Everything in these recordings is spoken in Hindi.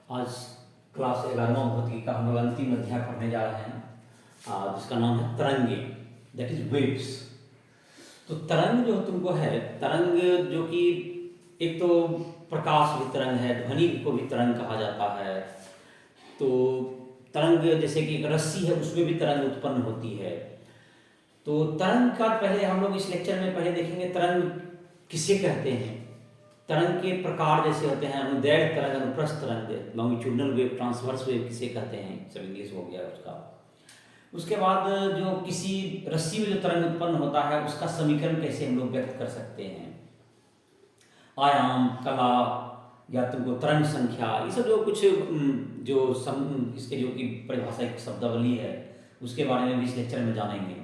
आज क्लास 11वां भौतिकी का हम लोग अंतिम अध्याय पढ़ने जा रहे हैं जिसका नाम है तरंगे, दैट इज वेव्स। तो तरंग जो तुमको है, तरंग जो कि एक तो प्रकाश भी तरंग है, ध्वनि को भी तरंग कहा जाता है। तो तरंग जैसे कि एक रस्सी है, उसमें भी तरंग उत्पन्न होती है। तो तरंग का पहले हम लोग इस लेक्चर में पहले देखेंगे तरंग किसे कहते हैं। तरंग के प्रकार जैसे होते हैं अनुदैर्घ्य तरंग, अनुप्रस्थ तरंग, लॉन्गिट्यूडनल वेव, ट्रांसवर्स वेव किसे कहते हैं, सब इंग्लिश हो गया उसका। उसके बाद जो किसी रस्सी में जो तरंग उत्पन्न होता है उसका समीकरण कैसे हम लोग व्यक्त कर सकते हैं, आयाम, कला या तुमको तरंग संख्या, ये सब जो कुछ इसके जो कि परिभाषा शब्दावली है उसके बारे में भी इस लेक्चर में जानेंगे।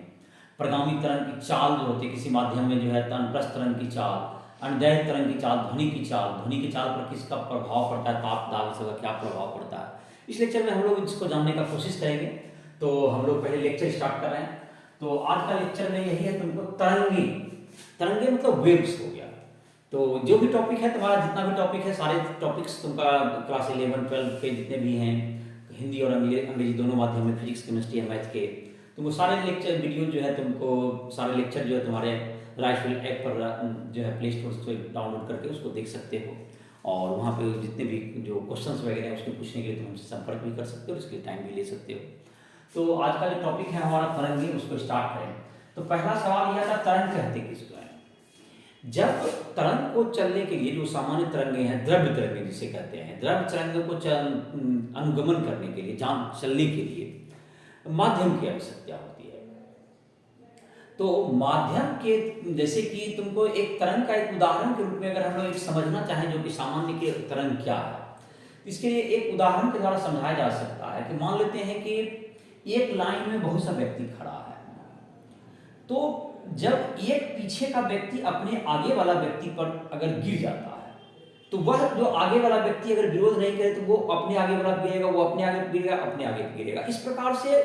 प्रगामी तरंग की चाल जो होती है किसी माध्यम में, जो है अनुप्रस्थ तरंग की चाल, अनुदैर्घ्य तरंग की चाल, ध्वनि की चाल, ध्वनि की चाल पर किसका प्रभाव पड़ता है, ताप दाब इसका क्या प्रभाव पड़ता है, इस लेक्चर में हम लोग इसको जानने का कोशिश करेंगे। तो हम लोग पहले लेक्चर स्टार्ट कर रहे हैं। तो आज का लेक्चर में यही है तुमको तरंगे, तरंगे मतलब वेव्स हो गया। तो जो भी टॉपिक है तुम्हारा, जितना भी टॉपिक है, सारे टॉपिक्स तुमका क्लास 11, 12 के जितने भी हैं, हिंदी और अंग्रेजी दोनों माध्यम में, फिजिक्स, केमिस्ट्री या मैथ के, तुमको सारे लेक्चर वीडियो जो है, तुमको सारे लेक्चर जो है तुम्हारे राइटफुल ऐप पर जो है प्ले स्टोर से डाउनलोड करके उसको देख सकते हो। और वहाँ पे जितने भी जो क्वेश्चंस वगैरह हैं उसके पूछने के लिए तुम हमसे संपर्क भी कर सकते हो, उसके लिए टाइम भी ले सकते हो। तो आज का जो टॉपिक है हमारा तरंगे, उसको स्टार्ट करें। तो पहला सवाल यह था, तरंग कहते किसको है। जब तरंग को चलने के लिए जो सामान्य तरंगे हैं, द्रव्य तरंगे जिसे कहते हैं, द्रव्य तरंग को अनुगमन करने के लिए, चलने के लिए माध्यम की आवश्यकता होती है। तो माध्यम के, जैसे कि तुमको एक तरंग का एक उदाहरण के रूप में अगर हम लोग एक समझना चाहें जो कि सामान्य की तरंग क्या है, इसके लिए एक उदाहरण के द्वारा समझाया जा सकता है कि मान लेते हैं कि एक लाइन में बहुत सा व्यक्ति खड़ा है। तो जब एक पीछे का व्यक्ति अपने आगे वाला व्यक्ति पर अगर गिर जाता है, तो वह जो आगे वाला व्यक्ति अगर विरोध नहीं करे तो वो अपने आगे वाला गिरेगा, वो अपने आगे गिरेगा, अपने आगे गिरेगा। इस प्रकार से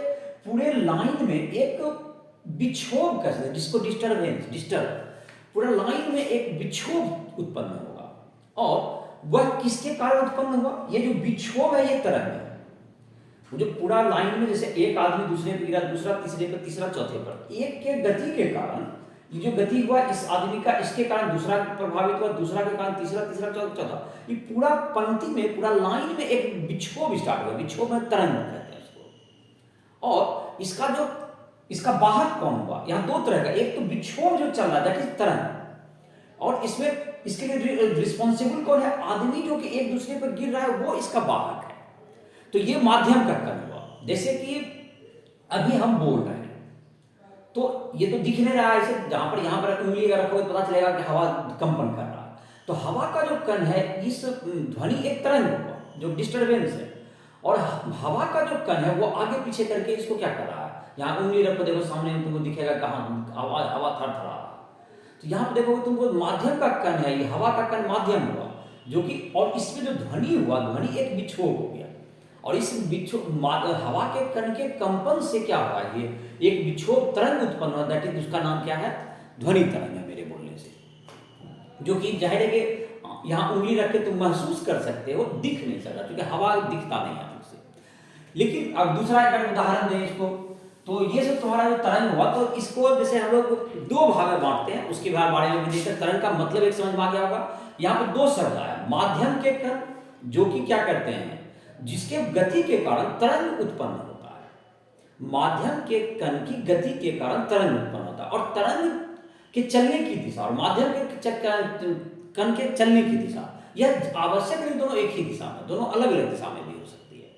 पूरे लाइन में एक विक्षोभ कर सकते, जिसको डिस्टर्ब, पूरा लाइन में एक विक्षोभ उत्पन्न होगा। और वह किसके कारण उत्पन्न हुआ, ये जो विक्षोभ है ये तरंग है। वो जो पूरा लाइन में, जैसे एक आदमी दूसरे पर गिरा, दूसरा तीसरे पर, तीसरा चौथे पर, एक के गति के कारण ये जो गति हुआ इस आदमी का, इसके कारण दूसरा प्रभावित हुआ, दूसरा के कारण तीसरा, तीसरा चौथा, ये पूरा पंक्ति में, पूरा लाइन में एक विक्षोभ स्टार्ट हुआ। विक्षोभ में तरंग कहते हैं इसको। और इसका वाहक कौन हुआ, यहाँ दो तरह का, एक तो विक्षोभ जो चल रहा है दैट इज तरंग, और इसमें इसके लिए रिस्पॉन्सिबल कौन है, आदमी जो कि एक दूसरे पर गिर रहा है, वो इसका वाहक है। तो ये माध्यम का कण हुआ। जैसे कि अभी हम बोल रहे हैं तो ये तो दिख नहीं रहा है, इसे जहां पर यहां पर उंगली अगर रखोगे तो पता चलेगा कि हवा कंपन कर रहा है। तो हवा का जो कण है, इस ध्वनि एक तरंग हुआ जो डिस्टर्बेंस है, और हवा का जो कण है वो आगे पीछे करके इसको क्या कर रहा है, यहाँ उंगली रखो, देखो सामने तुमको दिखेगा कहाँ हवा थरथरा रहा है। तो यहाँ पर देखोगे तुमको माध्यम का कण है, ये हवा का कण माध्यम हुआ जो कि, और इसमें जो ध्वनि हुआ, ध्वनि एक विक्षोभ हो गया। और इस हवा के कण के कंपन से क्या हुआ, ये एक विक्षोभ तरंग उत्पन्न हुआ, दैट इज, उसका नाम क्या है, ध्वनि तरंग है मेरे बोलने से। जो कि जाहिर है कि यहाँ उंगली रख के तुम महसूस कर सकते हो, दिख नहीं सकता क्योंकि हवा दिखता नहीं है हमसे। लेकिन अब दूसरा अगर उदाहरण दें इसको, तो ये सब तुम्हारा जो तरंग हुआ, तो इसको जैसे हम लोग दो भाग में बांटते हैं, उसके बारे में भी देखकर तरंग का मतलब एक समझ में आ गया होगा। यहाँ पर दो शब्द आया, माध्यम के कण जो कि क्या करते हैं, जिसके गति के कारण तरंग उत्पन्न होता है। माध्यम के कण की गति के कारण तरंग उत्पन्न होता है, और तरंग के चलने की दिशा और माध्यम के कण के चलने की दिशा, यह आवश्यक नहीं दोनों एक ही दिशा में, दोनों अलग अलग दिशा में भी हो सकती है।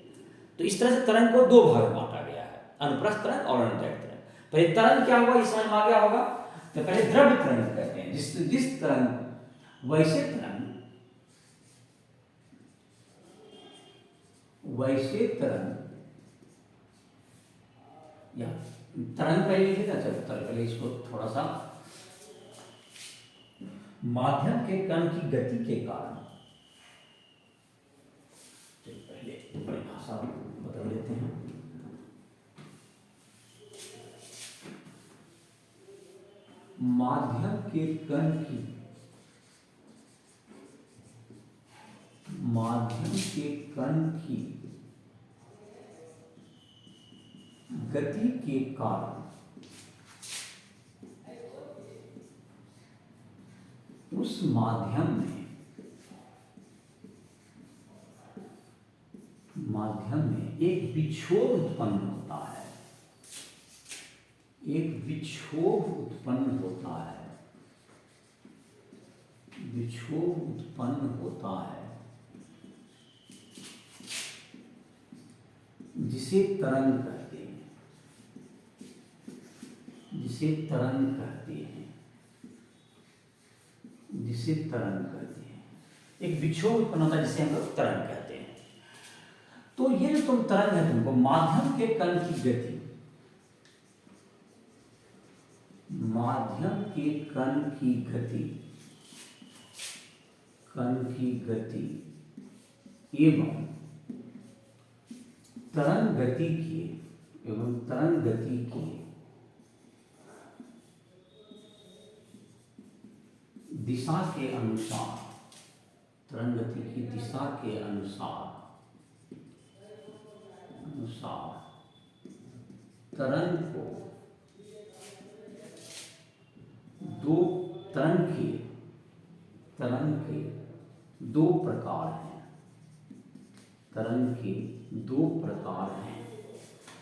तो इस तरह से तरंग को दो भाग में बांटा गया है, अनुप्रस्थ तरंग और अनुदैर्घ्य तरंग। पहले तरंग क्या हुआ, इस समझ में आ गया होगा। तो पहले द्रव्य तरंग कहते हैं, जिस तरंग, वैसे तरंग या तरंग पहले लिखे था। चलो पहले इसको थोड़ा सा, माध्यम के कण की गति के कारण, पहले परिभाषा बदल लेते हैं। माध्यम के कण की के कण की गति के कारण उस माध्यम में एक विक्षोभ उत्पन्न होता है, एक विक्षोभ उत्पन्न होता है, विक्षोभ उत्पन्न होता है, जिसे तरंग कहते हैं, जिसे तरंग कहते हैं, जिसे तरंग कहते हैं। एक विक्षोभ उत्पन्न होता है जिसे हम लोग तरंग कहते हैं। तो ये जो तुम तरंग है, तुमको माध्यम के कण की गति, माध्यम के कण की गति, कण की गति एवं तरंग गति के दिशा के अनुसार, तरंग गति की दिशा के अनुसार तरंग को तरंग के दो प्रकार हैं, तरंग के दो प्रकार हैं,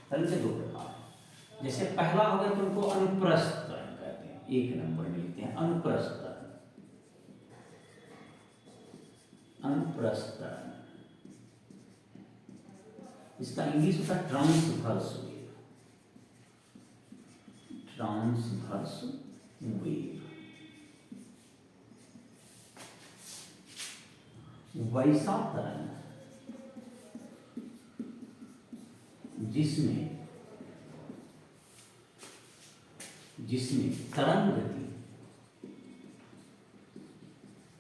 तरंग के दो प्रकार हैं। जैसे पहला हो गया तुमको अनुप्रस्थ तरंग कहते हैं, एक नंबर में लिखते हैं अनुप्रस्थ तरंग, अनुप्रस्थ तरंग, इसका इंग्लिश होता है ट्रांसवर्स वेव, ट्रांसवर्स वेव। वैसा तरंग जिसमें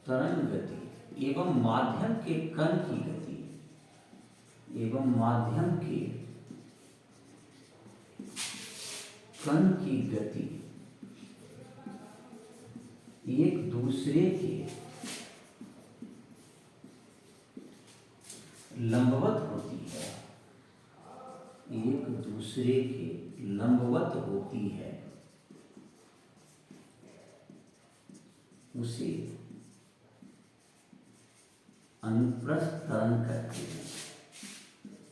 तरंग गति एवं माध्यम के कण की गति एवं माध्यम के कण की गति एक दूसरे के लंबवत होती है, एक दूसरे के लंबवत होती है, उसे अनुप्रस्थ तरंग कहते हैं,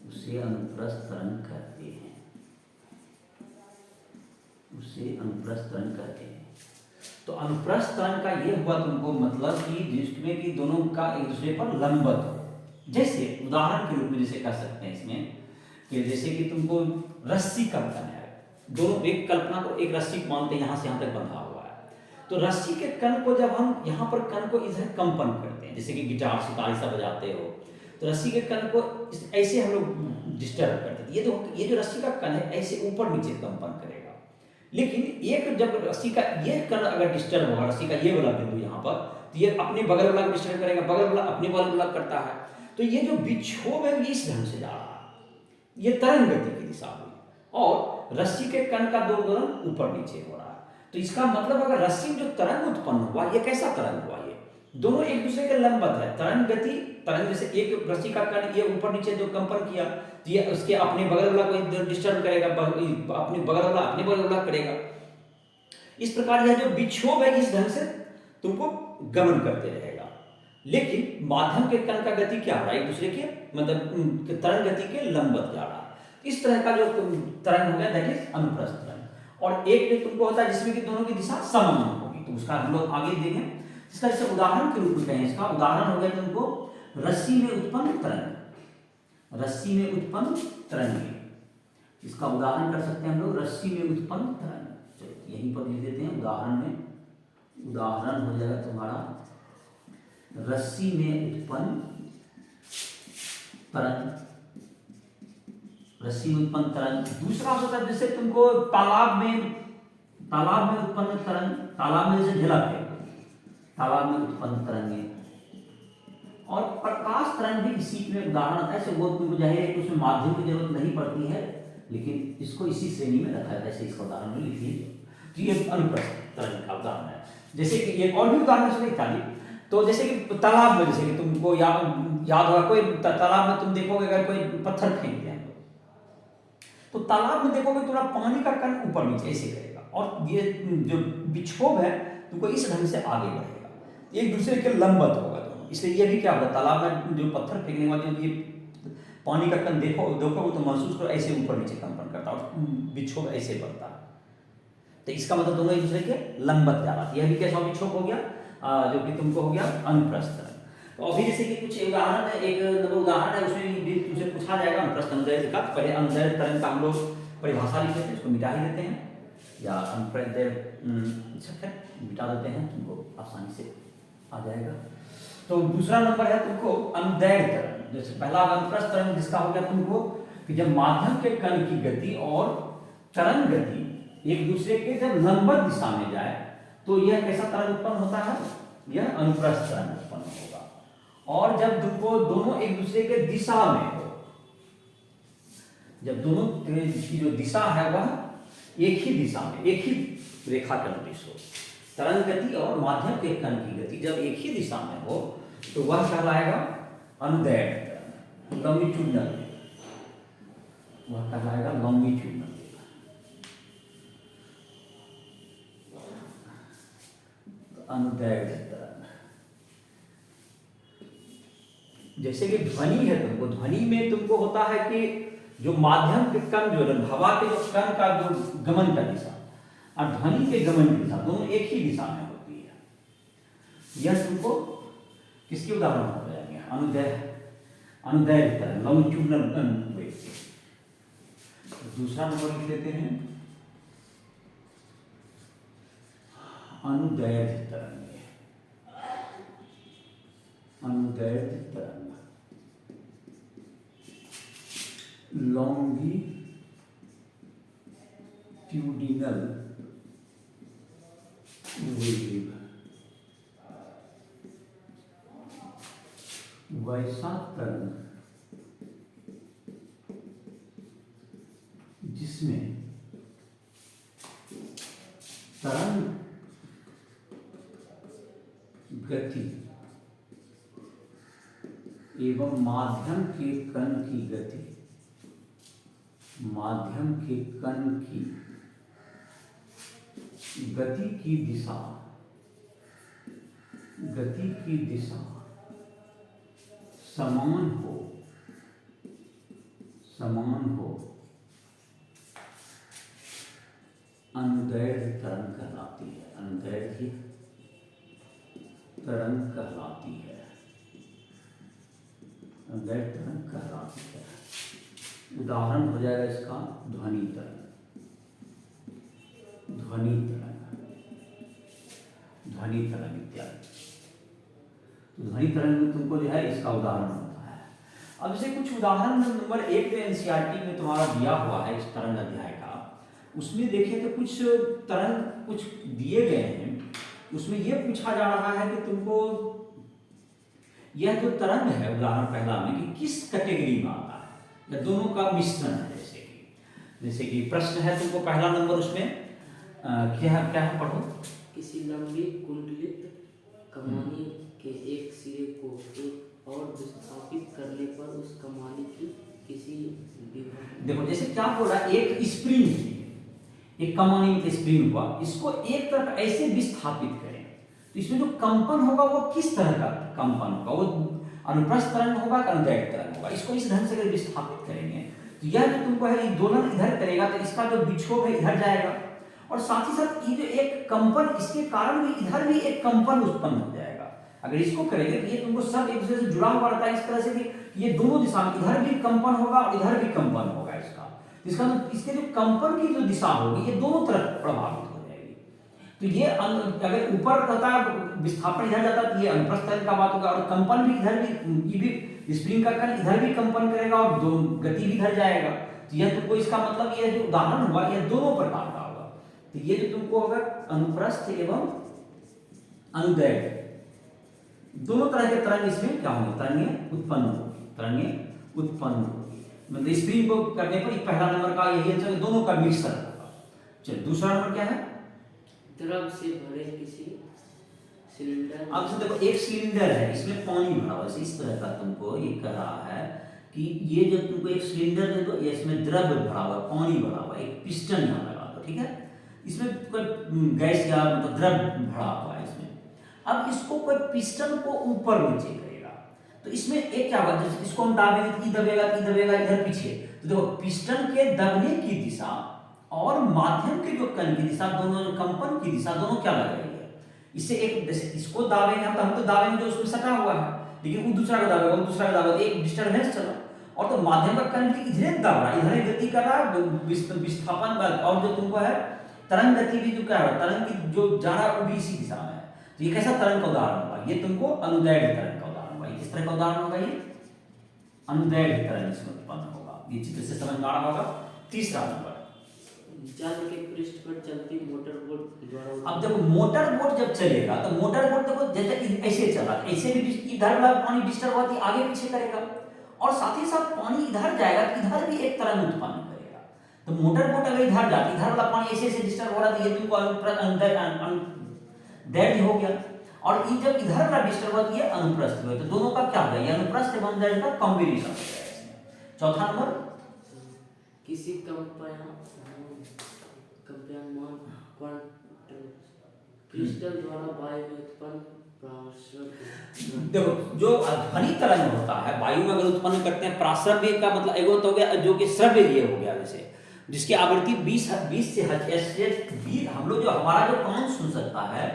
उसे अनुप्रस्थ तरंग कहते हैं, उसे अनुप्रस्थ तरंग कहते हैं। तो अनुप्रस्थ तरंग का ये हुआ तुमको मतलब कि जिसमें कि दोनों का एक दूसरे पर लंबवत हो। जैसे उदाहरण के रूप में जैसे कह सकते हैं इसमें कि जैसे कि तुमको रस्सी कल्पना है, दोनों एक कल्पना को एक रस्सी मानते हैं, यहाँ से यहाँ तक बंधा हुआ है, तो रस्सी के कण को जब हम यहाँ पर कण को इधर कंपन करते हैं, जैसे कि गिटार सितार ऐसा बजाते हो, तो रस्सी के कण को ऐसे हम लोग डिस्टर्ब करते हैं। ये जो रस्सी का कण है ऐसे ऊपर नीचे कंपन करेगा, लेकिन एक जब रस्सी का ये कण अगर डिस्टर्ब होगा, रस्सी का ये वाला बिंदु यहाँ पर, तो ये अपने बगल वाला डिस्टर्ब करेगा, बगल वाला अपने बगल वाला करता है। तो ये जो विक्षोभ है ये इस ढंग से जा रहा है, ये तरंग गति की दिशा हुई, और रस्सी के कण का दोलन ऊपर नीचे हो रहा है। तो इसका मतलब अगर रस्सी में जो तरंग उत्पन्न हुआ, ये कैसा तरंग हुआ, ये दोनों एक दूसरे के लंबवत है। तरंग गति, तरंग जैसे एक रस्सी का कण ये ऊपर नीचे जो कंपन किया, तो ये उसके अपने बगल वाला को डिस्टर्ब करेगा, अपने बगल वाला अपने बगल वाला करेगा। इस प्रकार यह जो विक्षोभ है इस ढंग से तुमको गमन करते रहेगा। लेकिन माध्यम के कण का गति क्या हो रहा है, एक दूसरे के मतलब तरंग गति के लंबवत जा रहा है। इस तरह का जो तरंग हो गया दैट इज अनुप्रस्थ तरंग। और एक जो तुमको होता है जिसमें कि दोनों की दिशा समान होगी, तो उसका हम लोग आगे देखें। इसका जैसे उदाहरण के रूप में कहें, इसका उदाहरण हो गया तुमको रस्सी में उत्पन्न तरंग, रस्सी में उत्पन्न तरंग, इसका उदाहरण कर सकते हैं हम लोग रस्सी में उत्पन्न तरंग। चलो यहीं पर लिख देते हैं उदाहरण में, उदाहरण हो जाएगा तुम्हारा रस्सी में उत्पन्न तरंग, रस्सी में उत्पन्न तरंग। दूसरा हो सकता है जैसे तुमको तालाब में उत्पन्न तरंग, तालाब में जैसे झलक है, तालाब में उत्पन्न तरंगे। और प्रकाश तरंग भी इसी में उदाहरण आता है। ऐसे वो तुमको जाहिर है कि उसमें माध्यम की जरूरत नहीं पड़ती है, लेकिन इसको इसी श्रेणी में रखा है, ऐसे इसका उदाहरण में लिखिए। तो ये अनुप्रस्थ तरंग का उदाहरण है। जैसे कि एक और भी उदाहरण से इत्यादि, तो जैसे कि तालाब में जैसे कि तुमको या याद होगा कोई तालाब में तुम देखोगे अगर कोई पत्थर फेंक दें तो तालाब में देखोगे थोड़ा पानी का कण ऊपर नीचे ऐसे करेगा, और ये जो विक्षोभ है तुमको इस ढंग से आगे बढ़ेगा, एक दूसरे के लंबवत होगा दोनों। इसलिए ये भी क्या होगा, तालाब में जो पत्थर फेंकने वाले ये पानी का कण देखोगे तो महसूस करो ऐसे ऊपर नीचे कंपन करता है और विक्षोभ ऐसे बढ़ता है। तो इसका मतलब दोनों एक दूसरे के लंबवत जा रहा है। यह भी कैसा विक्षोभ हो गया, जो कि तुमको हो गया अनुप्रस्थ तरंग। तो अभी जैसे कि कुछ उदाहरण है, एक उदाहरण है उसमें भी तुमसे पूछा जाएगा अनुप्रस्थ अनुदैर्ध्य का। पहले अनुदैर्ध्य तरंग का हम लोग परिभाषा लिख लेते हैं, उसको मिटा ही देते हैं, या अनुप्रस्थ मिटा देते हैं, तुमको आसानी से आ जाएगा। तो दूसरा नंबर है तुमको अनुदैर्ध्य तरंग। जैसे पहला अनुप्रस्थ तरंग जिसका हो गया तुमको कि जब माध्यम के कण की गति और तरंग गति एक दूसरे के जब लंबवत दिशा में जाए तो यह कैसा तरंग उत्पन्न होता है, यह अनुप्रस्थ तरंग उत्पन्न होगा। और जब तुमको दोनों एक दूसरे के दिशा में हो, जब दोनों की जो दिशा है वह एक ही दिशा में, एक ही रेखा के अनुदिश हो, तरंग गति और माध्यम के कण की गति जब एक ही दिशा में हो तो वह कहलाएगा अनुदैर्ध्य तरंग, लॉन्गिट्यूडिनल, वह कहलाएगा लॉन्गिट्यूडिनल अनुदैर्ध्य तरंग। जैसे कि ध्वनि है, तुमको ध्वनि में तुमको होता है कि जो माध्यम के कण जो हवा के जो कण का जो गमन का दिशा और ध्वनि के गमन की दिशा दोनों एक ही दिशा में होती है। यह तुमको किसके उदाहरण हो जाएंगे, अनुदैर्ध्य तरंग, लॉन्गिट्यूडिनल वेव। दूसरा नंबर लिख लेते हैं अनुदैर्ध्य तरंग, अनुदैर्ध्य तरंग, लॉन्गिट्यूडिनल वेव। वैसा तरंग जिसमें तरंग गति एवं माध्यम के कण की गति, माध्यम के कण की गति की दिशा, गति की दिशा समान हो, समान हो, अनुदैर्ध्य तरंग कहलाती है, अनुदैर्ध्य तरंग कहलाती है, अनुदैर्ध्य तरंग कहलाती है। उदाहरण हो जाएगा इसका ध्वनि तरंग, ध्वनि तरंग, ध्वनि तरंग इत्यादि। ध्वनि तरंग में तुमको जो है इसका उदाहरण होता है। अब जैसे कुछ उदाहरण नंबर 1 में एनसीईआरटी में तुम्हारा दिया हुआ है इस तरंग अध्याय का, उसमें देखिए तो कुछ तरंग कुछ दिए गए हैं, उसमें यह पूछा जा रहा है कि तुमको यह जो तरंग है उदाहरण पहला में कि किस कैटेगरी में आता है, या दोनों का मिश्रण है। जैसे कि प्रश्न है तुमको पहला नंबर उसमें क्या है पढ़ो। किसी लंबी कुंडलित कमानी के एक सिरे को एक और विस्थापित करने पर उस कमानी की किसी विभव, देखो जैसे क्या बोल रहा है, एक स्प्रिंग, एक कमानी में स्प्रिंग हुआ, इसको एक तरफ ऐसे विस्थापित करें तो इसमें जो कंपन होगा वो किस तरह का कंपन होगा, वो अनुप्रस्थ तरंग होगा कि अनुदैर्ध्य तरंग होगा। इसको इस ढंग से अगर विस्थापित करेंगे तो यह जो तुमको है दोलन इधर करेगा तो इसका जो विक्षोभ है इधर जाएगा, और साथ ही साथ ये जो एक कंपन इसके कारण भी इधर भी एक कंपन उत्पन्न हो जाएगा। अगर इसको करेंगे तो ये तुमको सब एक दूसरे से जुड़ा हुआ रहता है इस तरह से कि ये दोनों दिशा में इधर भी कंपन होगा और इधर भी कंपन होगा इसका इसके जो कंपन की जो दिशा होगी ये दोनों तरफ प्रभावित हो जाएगी। तो ये अगर ऊपर रहता है विस्थापन इधर जाता है तो ये अनुप्रस्थ तरंग का बात होगा, और कंपन भी इधर भी, ये भी स्प्रिंग का कण इधर भी कंपन करेगा और गति भी इधर जाएगा। तो यह तुमको इसका मतलब ये जो उदाहरण हुआ यह दोनों प्रकार का होगा। तो ये जो तुमको होगा अनुप्रस्थ एवं अनुदैर्ध्य दोनों तरह के तरंग इसमें क्या होंगे, तरंगें उत्पन्न होगी, तरंगें उत्पन्न होगी। मतलब स्प्रिंग को करने पर पहला नंबर का यही है दोनों का मिक्सर होगा। चलिए दूसरा नंबर क्या है, द्रव से भरे किसी सिलेंडर। अब से देखो एक सिलेंडर है, इसमें पानी भरा हुआ है, इस तरह का तुमको ये कह रहा है कि ये जब तुमको एक सिलेंडर दे दो, ये इसमें द्रव्य भरा हुआ है, पानी भरा हुआ है, एक पिस्टन यहाँ लगा दो, ठीक है, इसमें कोई गैस या मतलब द्रव्य भरा हुआ है इसमें। अब इसको कोई पिस्टन को ऊपर नीचे करेगा, तो इसमें एक क्या होगा, जैसे इसको हम दाबेंगे तो दबेगा इधर पीछे, तो देखो पिस्टन के दबने की दिशा और माध्यम के जो कण की दिशा, दोनों कंपन की दिशा दोनों क्या लग रही है। इससे एक जैसे इसको दाबेंगे हम तो दाबेंगे जो उसमें सटा हुआ है, लेकिन वो दूसरा को दाबेगा, वो दूसरा को दाबेगा, एक डिस्टर्बेंस चला, और तो माध्यम का कण इधर दब रहा है, इधर गति कर रहा है, विस्थापन और जो तुमको है तरंग गति भी जो क्या है, तरंग की जो जा रहा है वो भी इसी दिशा में है। तो ये कैसा तरंग का उदाहरण होगा, ये तुमको अनुदैर्घ्य तरंग का उदाहरण होगा। किस तरह का उदाहरण होगा, ये अनुदैर्घ्य तरंग इसमें उत्पन्न होगा। ये चित्र से समझ में आ रहा होगा। तीसरा नंबर, जल के पृष्ठ पर चलती मोटर बोट द्वारा। अब देखो मोटर बोट जब चलेगा तो मोटर बोट देखो जैसे ऐसे चला, ऐसे भी इधर वाला पानी डिस्टर्ब हुआ तो आगे पीछे करेगा, और साथ ही साथ पानी इधर जाएगा तो इधर भी एक तरंग उत्पन्न करेगा। तो मोटर बोट अगर इधर जाती, इधर वाला पानी ऐसे ऐसे डिस्टर्ब हो रहा था, ये तुमको दैर्घ्य हो गया, और ये जब इधर वाला डिस्टर्ब हुआ तो ये अनुप्रस्थ हुआ, तो दोनों का क्या होगा, ये अनुप्रस्थ एवं दैर्घ्य का कॉम्बिनेशन हो जाएगा इसमें। चौथा नंबर, किसी कंपयमान क्रिस्टल द्वारा वायु में उत्पन्न प्रासरव्य। देखो जो ध्वनि तरंग होता है वायु में अगर उत्पन्न करते हैं, प्रासरव्य का मतलब एगो तो हो गया जो कि श्रव्य ये हो गया, जैसे जिसकी आवृत्ति 20 से हम लोग जो हमारा जो कान सुन सकता है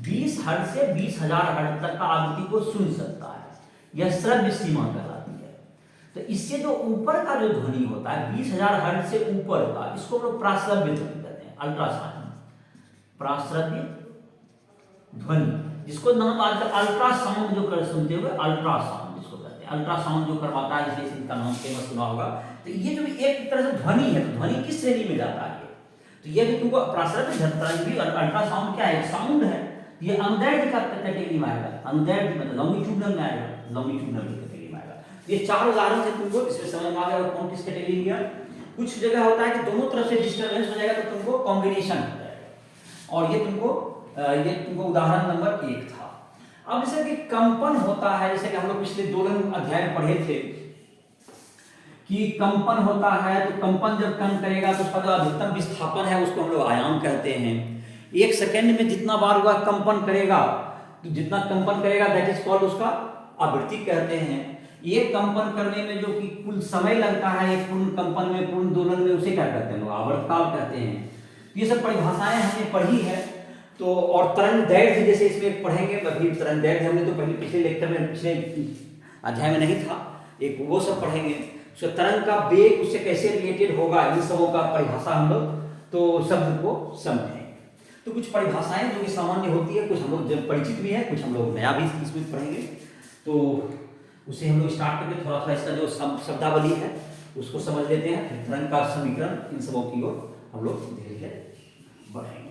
20 हर्ट्ज से 20,000 हर्ट्ज तक का आवृत्ति को सुन सकता है, यह श्रव्य सीमा कहलाती है। तो इससे जो ऊपर का जो ध्वनि होता है 20,000 हर्ट्ज से ऊपर का, इसको हम लोग प्रासरव्य ध्वनि कहते हैं, अल्ट्रासाउंड, प्रासरव्य ध्वनि, जिसको नाम आजकल अल्ट्रासाउंड जो कर सुनते हुए अल्ट्रासाउंड जिसको कहते हैं, अल्ट्रासाउंड जो करवाता है इसलिए इनका नाम फेमस सुना होगा। तो ये जो एक तरह से ध्वनि है, तो ध्वनि किस श्रेणी में जाता है, तो ये भी तुमको प्रासरव्य तरंग भी, अल्ट्रासाउंड क्या है, साउंड है, ये अनुदैर्घ्य का कैटेगरी में आएगा, अनुदैर्घ्य मतलब लॉन्गिट्यूडनल में आएगा, लॉन्गिट्यूडनल कैटेगरी में आएगा। ये चार उदाहरण से तुमको इसमें समझ में आ गया कौन किस कैटेगरी में गया। कुछ जगह होता है कि दोनों तरफ से डिस्टर्बेंस हो जाएगा तो तुमको कॉम्बिनेशन हो जाएगा, और ये तुमको उदाहरण नंबर 1 था। अब जैसे कि कंपन होता है, जैसे कि हम लोग पिछले दोलन अध्याय में पढ़े थे कि कंपन होता है, तो कंपन जब कम करेगा तो उसका जो अधिकतम विस्थापन है उसको हम लोग आयाम कहते हैं। 1 सेकेंड में जितना बार वह कंपन करेगा, तो जितना कंपन करेगा दैट इज कॉल्ड उसका आवृत्ति कहते हैं। ये कंपन करने में जो कि कुल समय लगता है एक पूर्ण कंपन में, पूर्ण दोलन में, उसे क्या कहते हैं, आवर्तकाल कहते हैं। ये सब परिभाषाएं हमने पढ़ी है। तो और तरंग दैर्घ्य जैसे इसमें पढ़ेंगे, अभी तरंग दैर्घ्य हमने तो पहले पिछले लेक्चर में, पिछले अध्याय में नहीं था, एक वो सब पढ़ेंगे। तो तरंग का वेग उससे कैसे रिलेटेड होगा, इन सबों का परिभाषा हम लोग तो शब्द को समझेंगे। तो कुछ परिभाषाएं जो कि सामान्य होती है, कुछ हम लोग परिचित भी है, कुछ हम लोग नया भी इसमें पढ़ेंगे। तो उसे हम लोग स्टार्ट करके थोड़ा थोड़ा इसका जो शब्दावली है उसको समझ लेते हैं, फिर तरंग का समीकरण, इन सबों की ओर हम लोग धीरे धीरे बढ़ेंगे।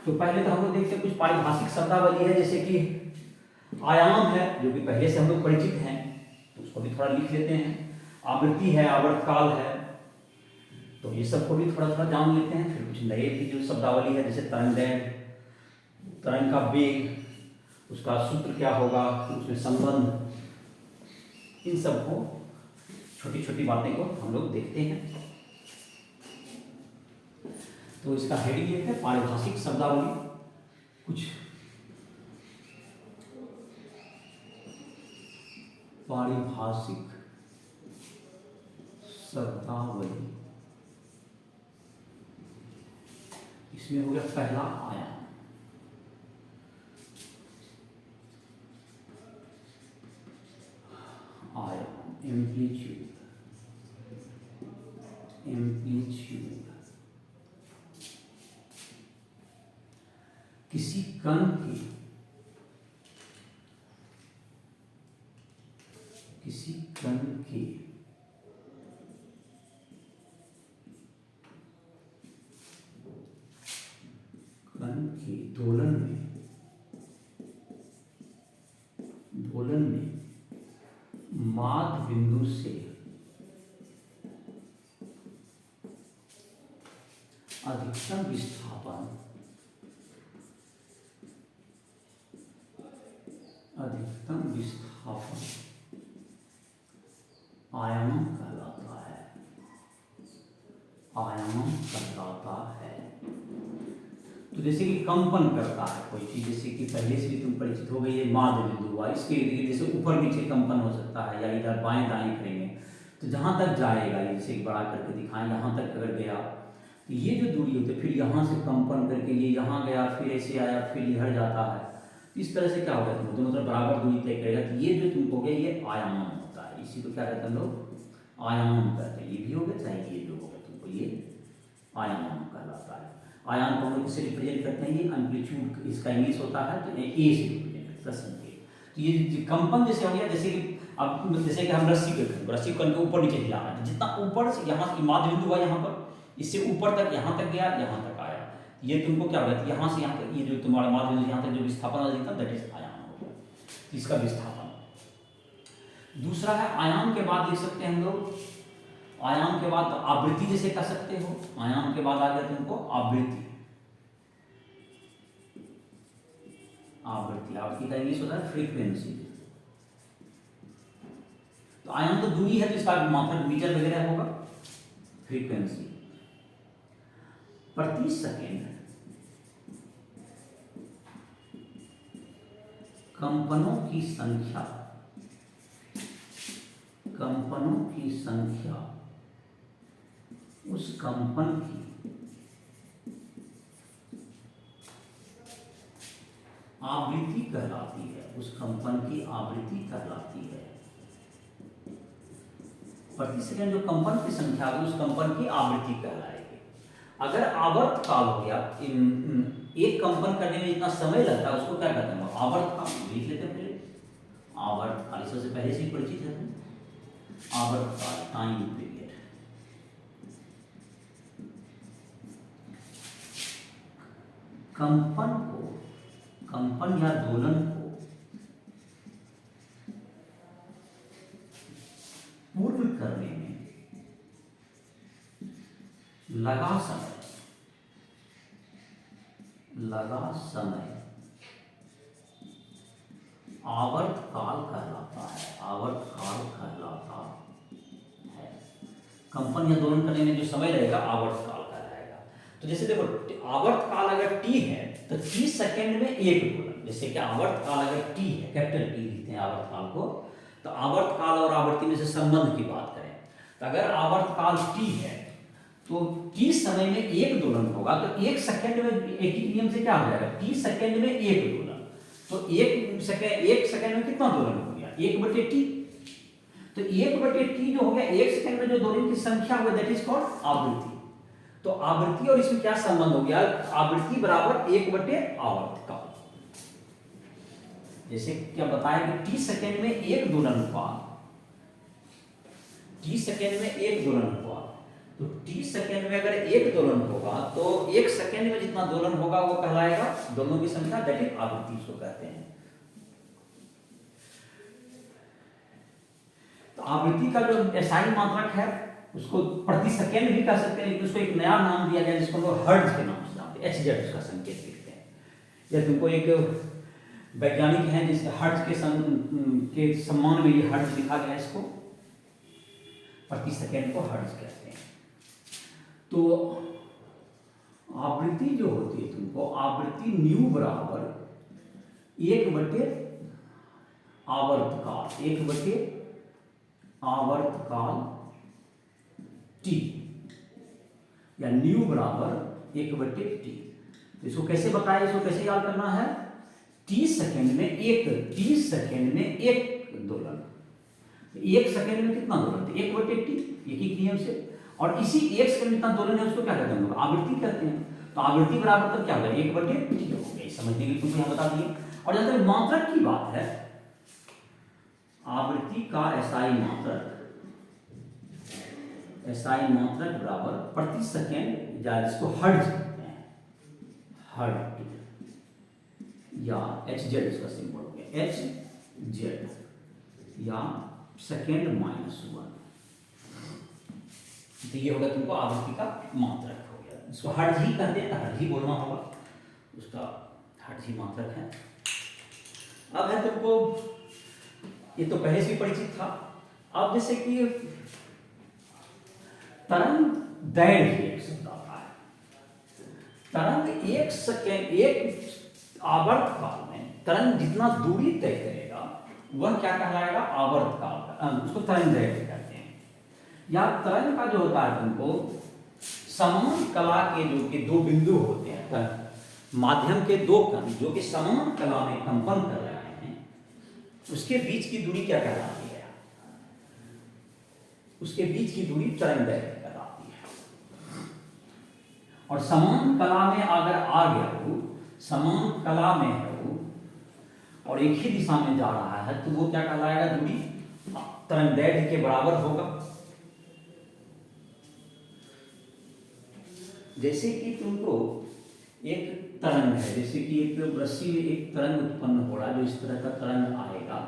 तो पहले तो हम लोग देखते हैं कुछ पारिभाषिक शब्दावली है, जैसे कि आयाम है जो कि पहले से हम लोग परिचित हैं, तो उसको भी थोड़ा लिख लेते हैं। आवृत्ति है, आवर्तकाल है, तो ये सबको भी थोड़ा थोड़ा जान लेते हैं। फिर कुछ नए भी जो शब्दावली है, जैसे तरंग दैर्घ्य, तरंग का वेग, उसका सूत्र क्या होगा, उसमें संबंध, इन सबको छोटी छोटी बातें को हम लोग देखते हैं। तो इसका हेडिंग ये है पारिभाषिक शब्दावली। कुछ पारिभाषिक शब्दावली, इसमें हो गया पहला आयाम, एम्पलीट्यूड, एम्पलीट्यूड किसी कण की, किसी कण के दोलन में माध्य बिंदु से अधिकतम विस्थापन आयाम कहलाता है, आयाम कहलाता है। तो जैसे कि कंपन करता है कोई चीज, जैसे कि पहले से भी तुम परिचित हो गई है माध्य बिंदु हुआ, इसके इर्द गिर्द जैसे ऊपर नीचे कंपन हो सकता है, या इधर बाएं दाएं करेंगे तो जहां तक जाएगा, ये जैसे बड़ा करके दिखाएं, यहाँ तक अगर गया तो ये जो दूरी होती है, फिर यहाँ से कंपन करके ये यहाँ गया, फिर ऐसे आया, फिर इधर जाता है, इस तरह से क्या होगा, तुम दोनों तरफ बराबर दूरी तय करेगा, तो ये जो तुमको हो गया ये आयाम होता है। इसी को क्या कहते हैं हम लोग, आयाम कहते हैं। ये भी हो गया चाहे ये जो होगा तुमको ये आयाम कहलाता है। आयाम को हम लोग इससे रिप्रेजेंट करते हैं, ये एम्पलीट्यूड इसका इंग्लिश होता है, तो ए से रिप्रेजेंट करते हैं संकेत। तो ये कंपन जैसे हो गया, जैसे कि अब जैसे कि हम रस्सी को ऊपर नीचे हिला रहे हैं, जितना ऊपर से यहाँ माध्य बिंदु हुआ यहाँ पर, इससे ऊपर तक यहाँ तक गया, यहाँ तक आया, ये तुमको क्या होगा, यहाँ से यहाँ तक ये जो तुम्हारा माध्य बिंदु यहाँ तक जो विस्थापन वाला दिखता है दैट इज आयाम होगा, इसका विस्थापन। दूसरा है आयाम के बाद लिख सकते हैं हम लोग, आयाम के बाद आवृत्ति जैसे कह सकते हो, आयाम के बाद आ गया तुमको आवृत्ति। आवृत्ति, आवृत्ति का इंग्लिश होता है फ्रीक्वेंसी। तो आयाम तो दूरी है, तो इसका मात्रक मीटर वगैरह होगा। फ्रीक्वेंसी प्रति सेकेंड कंपनों की संख्या, कंपनों की संख्या उस कंपन की आवृत्ति कहलाती है, उस कंपन की आवृत्ति कहलाती है। प्रति सेकंड जो कंपन की संख्या है उस कंपन की आवृत्ति कहलाएगी। अगर आवर्त काल हो गया, एक कंपन करने में जितना समय लगता है उसको क्या कहते हैं, आवर्त काल लिख लेते हैं पहले। आवर्त काल इससे पहले से ही परिचित है, आवर्त काल टाइम पीरियड। कंपन को, कंपन या दोलन को पूर्ण करने में लगा समय, लगा समय आवर्त काल कहलाता है, आवर्त काल कहलाता है। कंपन या दोलन करने में जो समय लगेगा आवर्त काल कहलाएगा। तो जैसे देखो आवर्त काल अगर t है तो 30 सेकेंड में एक दोलन, जैसे कि आवर्त काल अगर t है, कैपिटल T लिखते हैं आवर्त काल को, तो आवर्त काल और आवृत्ति में से संबंध की बात करें तो अगर आवर्त काल t है तो t समय में एक दोलन होगा, तो एक सेकंड में एक ही नियम से क्या हो जाएगा, t सेकंड में एक दोलन, तो एक सेकंड में कितना दोलन हो गया, 1/t। तो 1/t जो हो गया एक सेकंड में जो दोलन की संख्या हो दैट इज कॉल्ड आवृत्ति। तो आवृत्ति और इसमें क्या संबंध हो गया, आवृत्ति बराबर 1/आवर्त काल। जैसे क्या बताया कि t सेकंड में एक दोलन हुआ, t सेकंड में एक दोलन हुआ, तो t सेकंड में अगर एक दोलन होगा तो एक सेकंड में जितना दोलन होगा वो कहलाएगा दोलनों की संख्या, दैट इज आवृत्ति इसको कहते हैं। तो आवृत्ति का जो एसआई मात्रक है उसको प्रति सेकंड भी कह सकते हैं, लेकिन उसको एक नया नाम दिया गया जिसको हम लोग हर्ट्ज के नाम से जानते हैं, hz उसका संकेत लिखते हैं। या तुमको एक वैज्ञानिक है जिसके हर्ट्ज के सम्मान में ये हर्ट्ज लिखा गया, इसको प्रति सेकंड को हर्ट्ज कहते हैं। तो आवृत्ति जो होती है तुमको, आवृत्ति न्यू बराबर 1/आवर्त काल, 1/आवर्त काल t, या न्यू बराबर 1/t। तो इसको कैसे बताया, इसको कैसे याद करना है, t सेकंड में एक दोलन, एक सेकंड में कितना दोलन, 1/t, एक ही नियम से। और इसी एक सेकंड में कितना दोलन है उसको क्या कहते हैं, आवृत्ति कहते हैं। तो आवृत्ति बराबर तब क्या होगा, 1/t हो गया, समझने के लिए तुमको यहाँ बता दिए। और जहां तक मात्रक की बात है, आवृत्ति का एसआई मात्रक, एसआई मात्रक बराबर प्रति सेकंड, या जिसको हर्ट्ज कहते हैं, हर्ट्ज, या hz इसका सिंबल हो गया, hz, या सेकंड -1। तो ये होगा तुमको आवृत्ति का मात्रक हो गया, इसको हर्ट्ज ही कहते हैं, हर्ट्ज ही बोलना होगा, उसका हर्ट्ज ही मात्रक है। अब है तुमको, ये तो पहले से ही परिचित था। अब जैसे कि तरंग दैर्घ्य एक शब्द आता है। तरंग एक सेकेंड, एक आवर्त काल में तरंग जितना दूरी तय करेगा वह क्या कहलाएगा, आवर्त काल, उसको तरंग दैर्घ्य कहते हैं। या तरंग का जो होता है तुमको समान कला के जो कि दो बिंदु होते हैं, माध्यम के दो कण जो कि समान कला में कंपन कर रहे हैं, उसके बीच की दूरी क्या कहलाती है, उसके बीच की दूरी तरंग दैर्घ्य कहलाती है। और समान कला में अगर आ गया हो, समान कला में है वो और एक ही दिशा में जा रहा है, तो वो क्या कहलाएगा, दूरी तरंग दैर्घ्य के बराबर होगा। जैसे कि तुमको एक तरंग है, जैसे कि एक रस्सी में एक तरंग उत्पन्न हो रहा है, जो इस तरह का तरंग आएगा,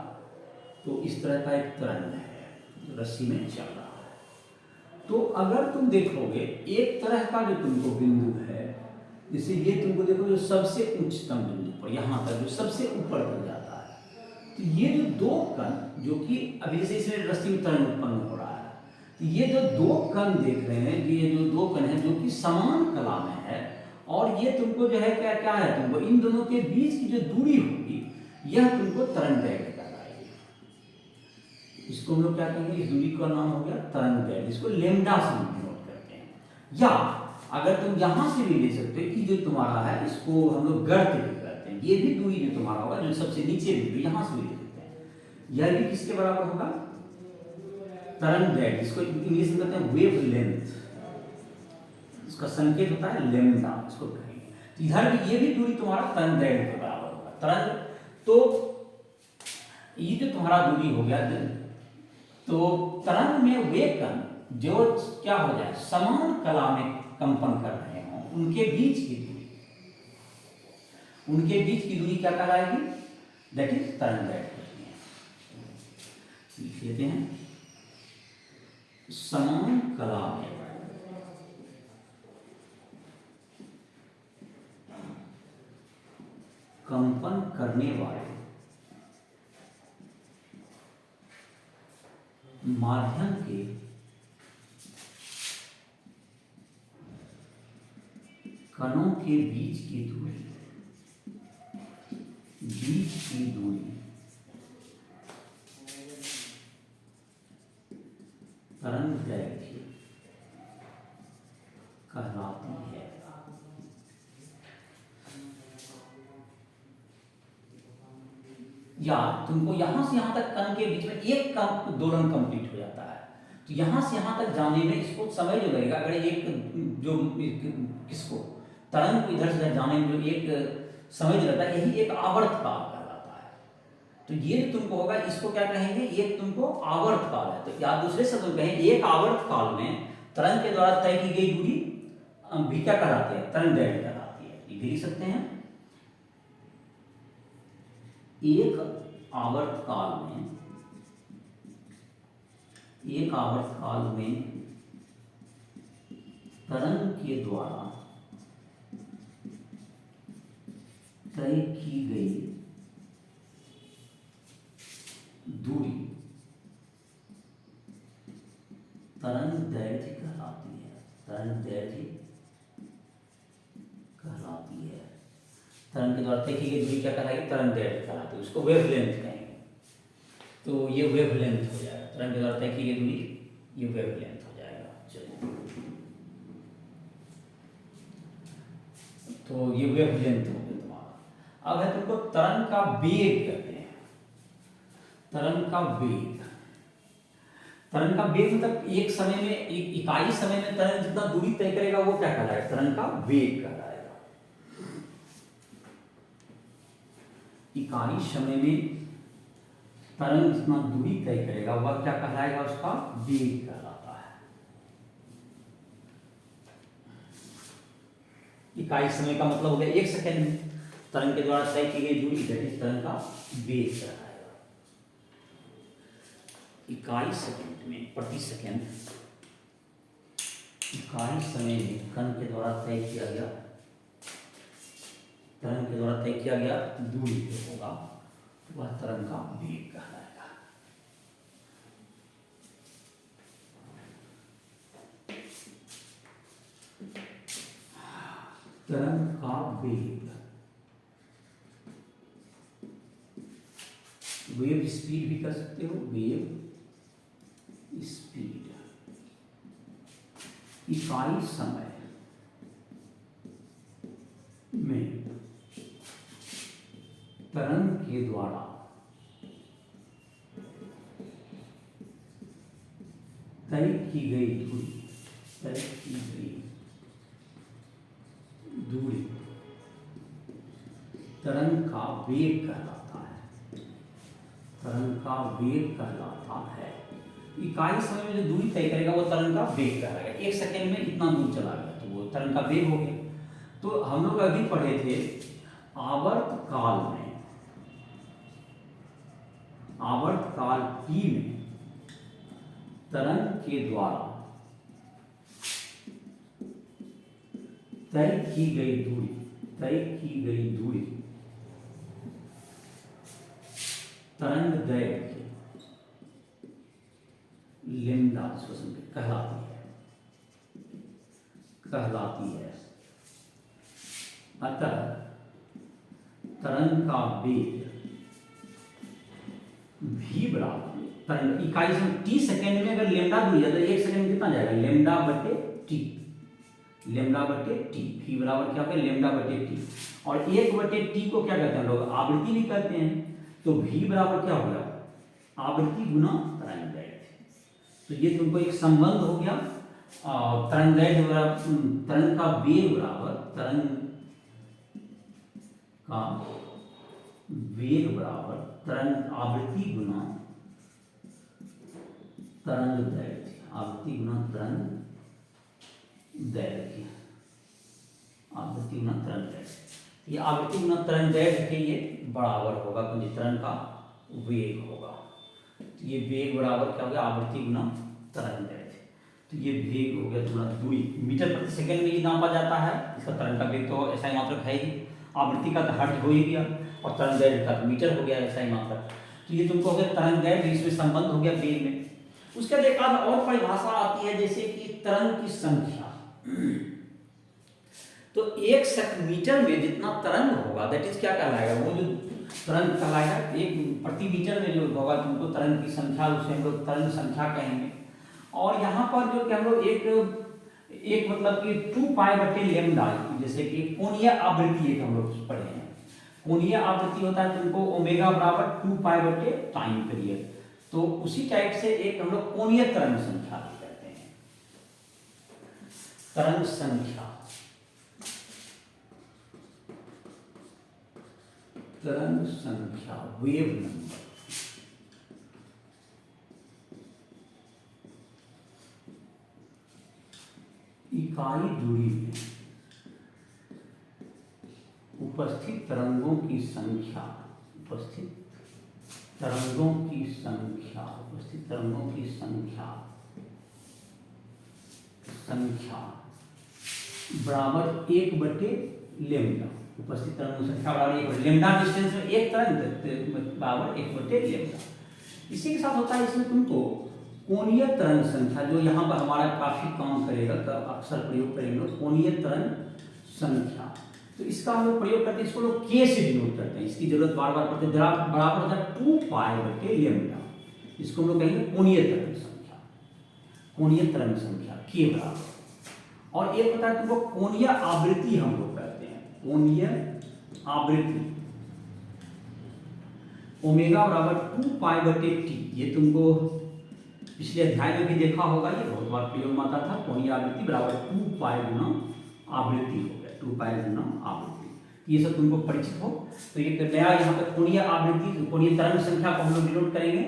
तो इस तरह का एक तरंग है रस्सी में चल रहा है। तो अगर तुम देखोगे एक तरह का जो तुमको बिंदु है, जैसे ये तुमको देखो जो सबसे उच्चतम बिंदु पर यहाँ तक जो सबसे ऊपर तक जाता है, तो ये जो दो कण जो कि अभी जैसे इसमें रस्सी में तरंग उत्पन्न हो रहा है, तो ये जो दो कण देख रहे हैं, ये जो दो कण हैं जो कि समान कला में है, और ये तुमको जो है क्या क्या है, तुमको इन दोनों के बीच की जो दूरी होगी यह तुमको तरंग दैर्घ्य कहलाएगी। इसको हम लोग क्या कहेंगे, इस दूरी का नाम हो गया तरंग दैर्घ्य, इसको लेमडा से नोट करते हैं। या अगर तुम यहां से भी ले सकते हो कि जो तुम्हारा है इसको हम लोग गर्त भी कहते हैं, ये भी दूरी जो तुम्हारा होगा जो सबसे नीचे भी, यहां से भी ले सकते हैं, यह भी किसके बराबर होगा, तरंग दैर्घ्य, इसको इंग्लिश में कहते हैं वेव लेंथ, इसका संकेत होता है लेमडा, इसको कहेंगे। तो इधर भी ये भी दूरी तुम्हारा तरंग दैर्घ्य के बराबर होगा। तरंग तो ये जो तुम्हारा दूरी हो गया, तो तरंग में वे कण जो क्या हो जाए, समान कला में कंपन कर रहे हों, उनके बीच की दूरी, उनके बीच की दूरी क्या कहलाएगी, दैट इज तरंग दैर्घ्य। लिख लेते हैं, समान कला में कंपन करने वाले माध्यम के कणों के बीच की दूरी, तरंग दैर्घ्य कहलाती है। या तुमको यहां से यहां तक कण के बीच में एक का दोलन कंप्लीट हो जाता है, तो यहां से यहां तक जाने में इसको समय जो लगेगा, अगर एक जो किसको तरंग को इधर से इधर जाने में जो एक समय जो लगता है, यही एक आवर्त काल कहलाता है। तो ये जो तुमको होगा इसको क्या कहेंगे, एक तुमको आवर्त काल है। तो या दूसरे शब्द में कहें, एक आवर्त काल में तरंग के द्वारा तय की गई दूरी भी क्या कहलाती है, तरंग दैर्घ्य कहलाती है। ये भी लिख सकते हैं, एक आवर्त काल में तरंग के द्वारा तय की गई दूरी तरंग दैर्घ्य कहलाती है। तरंग के द्वारा तय की गई दूरी क्या कहलाएगी, तरंग दैर्घ्य कहलाती है। उसको वेवलेंथ कहेंगे। तो ये वेवलेंथ हो जाएगा, तरंग के द्वारा तय की गई दूरी, ये वेवलेंथ हो जाएगा। चलिए, तो ये वेवलेंथ हो गया तुम्हारा। अब है तुमको तरंग का वेग कहते हैं। तरंग का वेग मतलब एक समय में, एक इकाई समय में तरंग जितना दूरी तय करेगा वो क्या कहलाएगा, तरंग का वेग कहलाएगा। इकाई समय में तरंग जितना दूरी तय करेगा वह क्या कहलाएगा, उसका वेग कहलाता है। इकाई समय का मतलब हो गया एक सेकेंड में तरंग के द्वारा तय की गई दूरी, दैट इज तरंग का वेग कहलाएगा। इकाई सेकंड में, प्रति सेकंड इकाई समय में कण के द्वारा तय किया गया, तरंग के द्वारा तय किया गया दूरी जो होगा वह तरंग का वेग कहलाएगा। तरंग का वेग, वेव स्पीड भी कर सकते हो, वेव स्पीड, इकाई समय में तरंग के द्वारा तय की गई दूरी, तय की गई दूरी तरंग का वेग कहलाता है, तरंग का वेग कहलाता है। इकाई समय में जो दूरी तय करेगा वो तरंग का वेग कहलाएगा। 1 सेकेंड में इतना दूर चला गया तो वो तरंग का वेग हो गया। तो हम लोग अभी पढ़े थे आवर्त काल में, आवर्त काल T में तरंग के द्वारा तय की गई दूरी, तय की गई दूरी तरंग दैर्घ्य लैम्डा कहलाती है। अतः तरंग का वेग v बराबर तरंग इकाई समय t सेकेंड में अगर लेमडा दूरी है तो 1 सेकेंड में कितना जाएगा, लेमडा बटे टी, लेमडा बटे टी, v बराबर क्या होगा, लेमडा बटे टी। और 1 बटे टी को क्या कहते हैं लोग, आवृत्ति भी कहते हैं। तो v बराबर क्या होगा, आवृत्ति गुना तरंग दैर्घ्य। तो ये तुमको एक संबंध हो गया, तरंग दैर्घ्य तरंग का वेग बराबर तरंग का वेग बराबर तरंग आवृत्ति गुना तरंग दैर्घ्य, आवृत्ति गुना तरंग दैर्घ्य, आवृत्ति गुना तरंग दैर्घ्य। ये आवृत्ति गुना तरंग दैर्घ्य के ये बराबर होगा क्योंकि तरंग का वेग होगा। तो ये वेग बराबर क्या हो गया, आवृत्ति गुना तरंग दैर्घ्य। तो ये वेग हो गया तुम्हारा दूरी, मीटर प्रति सेकंड में ये नापा जाता है। इसका तरंग का वेग तो ऐसा ही मात्रक है ही, आवृत्ति का तो हर्ट्ज हो ही गया और तरंग दैर्घ्य का मीटर हो गया ऐसा ही मात्रक। तो ये तुमको हो गया तरंग दैर्घ्य, इसमें संबंध हो गया वेग में। उसके बाद एक और परिभाषा आती है जैसे कि तरंग की संख्या। तो 1 मीटर में जितना तरंग होगा दैट इज क्या कहलाएगा, वो जो तरंग कहलाएगा 1 प्रति मीटर में जो होगा तुमको तरंग की संख्या, उसे हम लोग तरंग संख्या कहेंगे। और यहाँ पर जो कि हम लोग एक मतलब कि 2 पाई बटे लेमडा, जैसे कि कोणीय आवृत्ति एक हम लोग पढ़े हैं। कोणीय आवृत्ति होता है तुमको ओमेगा बराबर 2 पाई बटे टाइम पीरियड। तो उसी टाइप से एक हम लोग कोणीय तरंग संख्या भी कहते हैं। तरंग संख्या, तरंग संख्या वेव नंबर, इकाई दूरी में उपस्थित तरंगों की संख्या, उपस्थित तरंगों की संख्या, उपस्थित तरंगों की संख्या बराबर 1 बटे लेमडा। उपस्थित तरंगों की संख्या बराबर 1 बटे लेमडा, डिस्टेंस में एक तरंग बराबर 1 बटे लेमडा। इसी के साथ होता है इसमें तुमको कोणीय तरंग संख्या, जो यहाँ पर हमारा काफी काम करेगा, अक्सर प्रयोग करेंगे कोणीय तरंग संख्या। तो इसका हम लोग प्रयोग करते हैं, इसको लोग के से डिनोट करते हैं, इसकी जरूरत बार बार पड़ती है। बराबर होता है 2 पाई बटे लेमडा, इसको हम लोग कहेंगे कोणीय तरंग संख्या, कोणीय तरंग संख्या के बराबर। और एक होता है तुमको कोणीय आवृत्ति, हम लोग कहते हैं कोणीय आवृत्ति, ओमेगा बराबर 2 पाई बटे टी। ये तुमको पिछले अध्याय में भी देखा होगा, ये बहुत बार प्रयोग में आता था। कोणीय आवृत्ति बराबर 2 पाई गुना आवृत्ति हो गया, 2 पाई गुना आवृत्ति। ये सब तुमको परिचित हो। तो ये नया यहाँ पे कोणीय आवृत्ति, कोणीय तरंग संख्या को हम लोग डिनोट करेंगे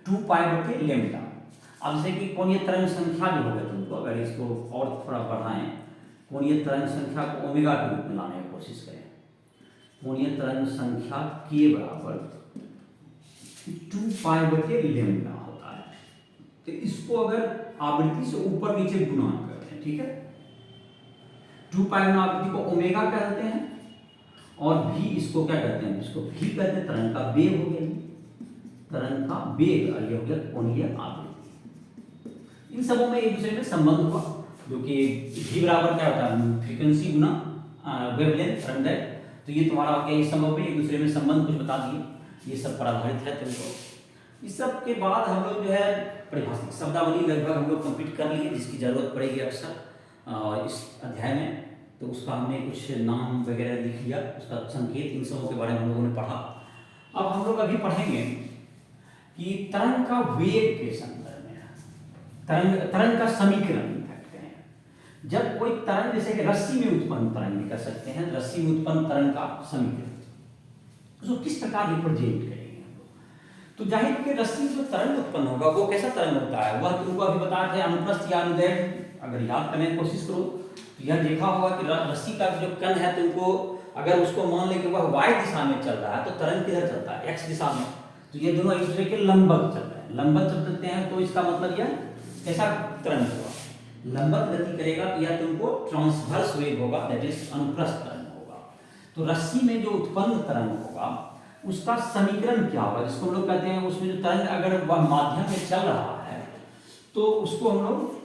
2 पाई बटे लेमडा। अब जैसे कि कोणीय तरंग संख्या जो होगा तुमको, अगर इसको और थोड़ा बढ़ाएं, कोणीय तरंग संख्या को ओमेगा के रूप में लाने की कोशिश करें। कोणीय तरंग संख्या के बराबर 2 पाई बटे लेमडा होता है। तो इसको अगर आवृत्ति से ऊपर नीचे गुणा करते हैं, ठीक है, 2 पाई गुना आवृत्ति को ओमेगा कहते हैं और भी इसको क्या कहते हैं, इसको भी कहते हैं तरंग का वेग हो गया, तरंग का वेग, और ये हो गया कोणीय आवृत्ति। इन सबों में एक दूसरे में संबंध हुआ, जो कि भी बराबर क्या होता है, फ्रीक्वेंसी गुना वेवलेंथ तरंगदैर्घ्य। तो ये तुम्हारा हो गया, ये संभव में एक दूसरे में संबंध कुछ बता दिए, ये सब पर आधारित है तुमको। इस सब के बाद हम लोग जो है परिभाषिक शब्दावली लगभग हम लोग कंप्लीट कर लिए, जिसकी जरूरत पड़ेगी अक्सर इस अध्याय में। तो उसका हमने कुछ नाम वगैरह लिख लिया, उसका संकेत, इन सबों के बारे में हम लोगों ने पढ़ा। अब हम लोग अभी पढ़ेंगे कि तरंग का वेग के संदर्भ में तरंग का समीकरण कहते हैं। जब कोई तरंग, जैसे कि रस्सी में उत्पन्न तरंग कर सकते हैं, रस्सी में उत्पन्न तरंग का समीकरण उसको किस प्रकार रिप्रेजेंट करेंगे हम लोग। तो जाहिर है कि रस्सी जो तरंग उत्पन्न होगा वो कैसा तरंग होता है, वह तुमको अभी बताया थे अनुप्रस्थ या अनुदैर्घ्य। अगर याद करने की कोशिश करो तो यह देखा होगा कि रस्सी का जो कण है तुमको, अगर उसको मान ले कि वह y दिशा में चल रहा है तो तरंग किधर चलता है, x दिशा में। तो ये दोनों एक दूसरे के लंबवत चल रहे हैं, लंबवत जब चलते हैं तो इसका मतलब यह कैसा तरंग होगा, लंबवत गति करेगा तो यह तुमको ट्रांसवर्स वेव होगा, दैट इज अनुप्रस्थ तरंग होगा। तो रस्सी में जो उत्पन्न तरंग होगा उसका समीकरण क्या होगा, जिसको हम लोग कहते हैं, उसमें जो तरंग अगर वह माध्यम में चल रहा है तो उसको हम लोग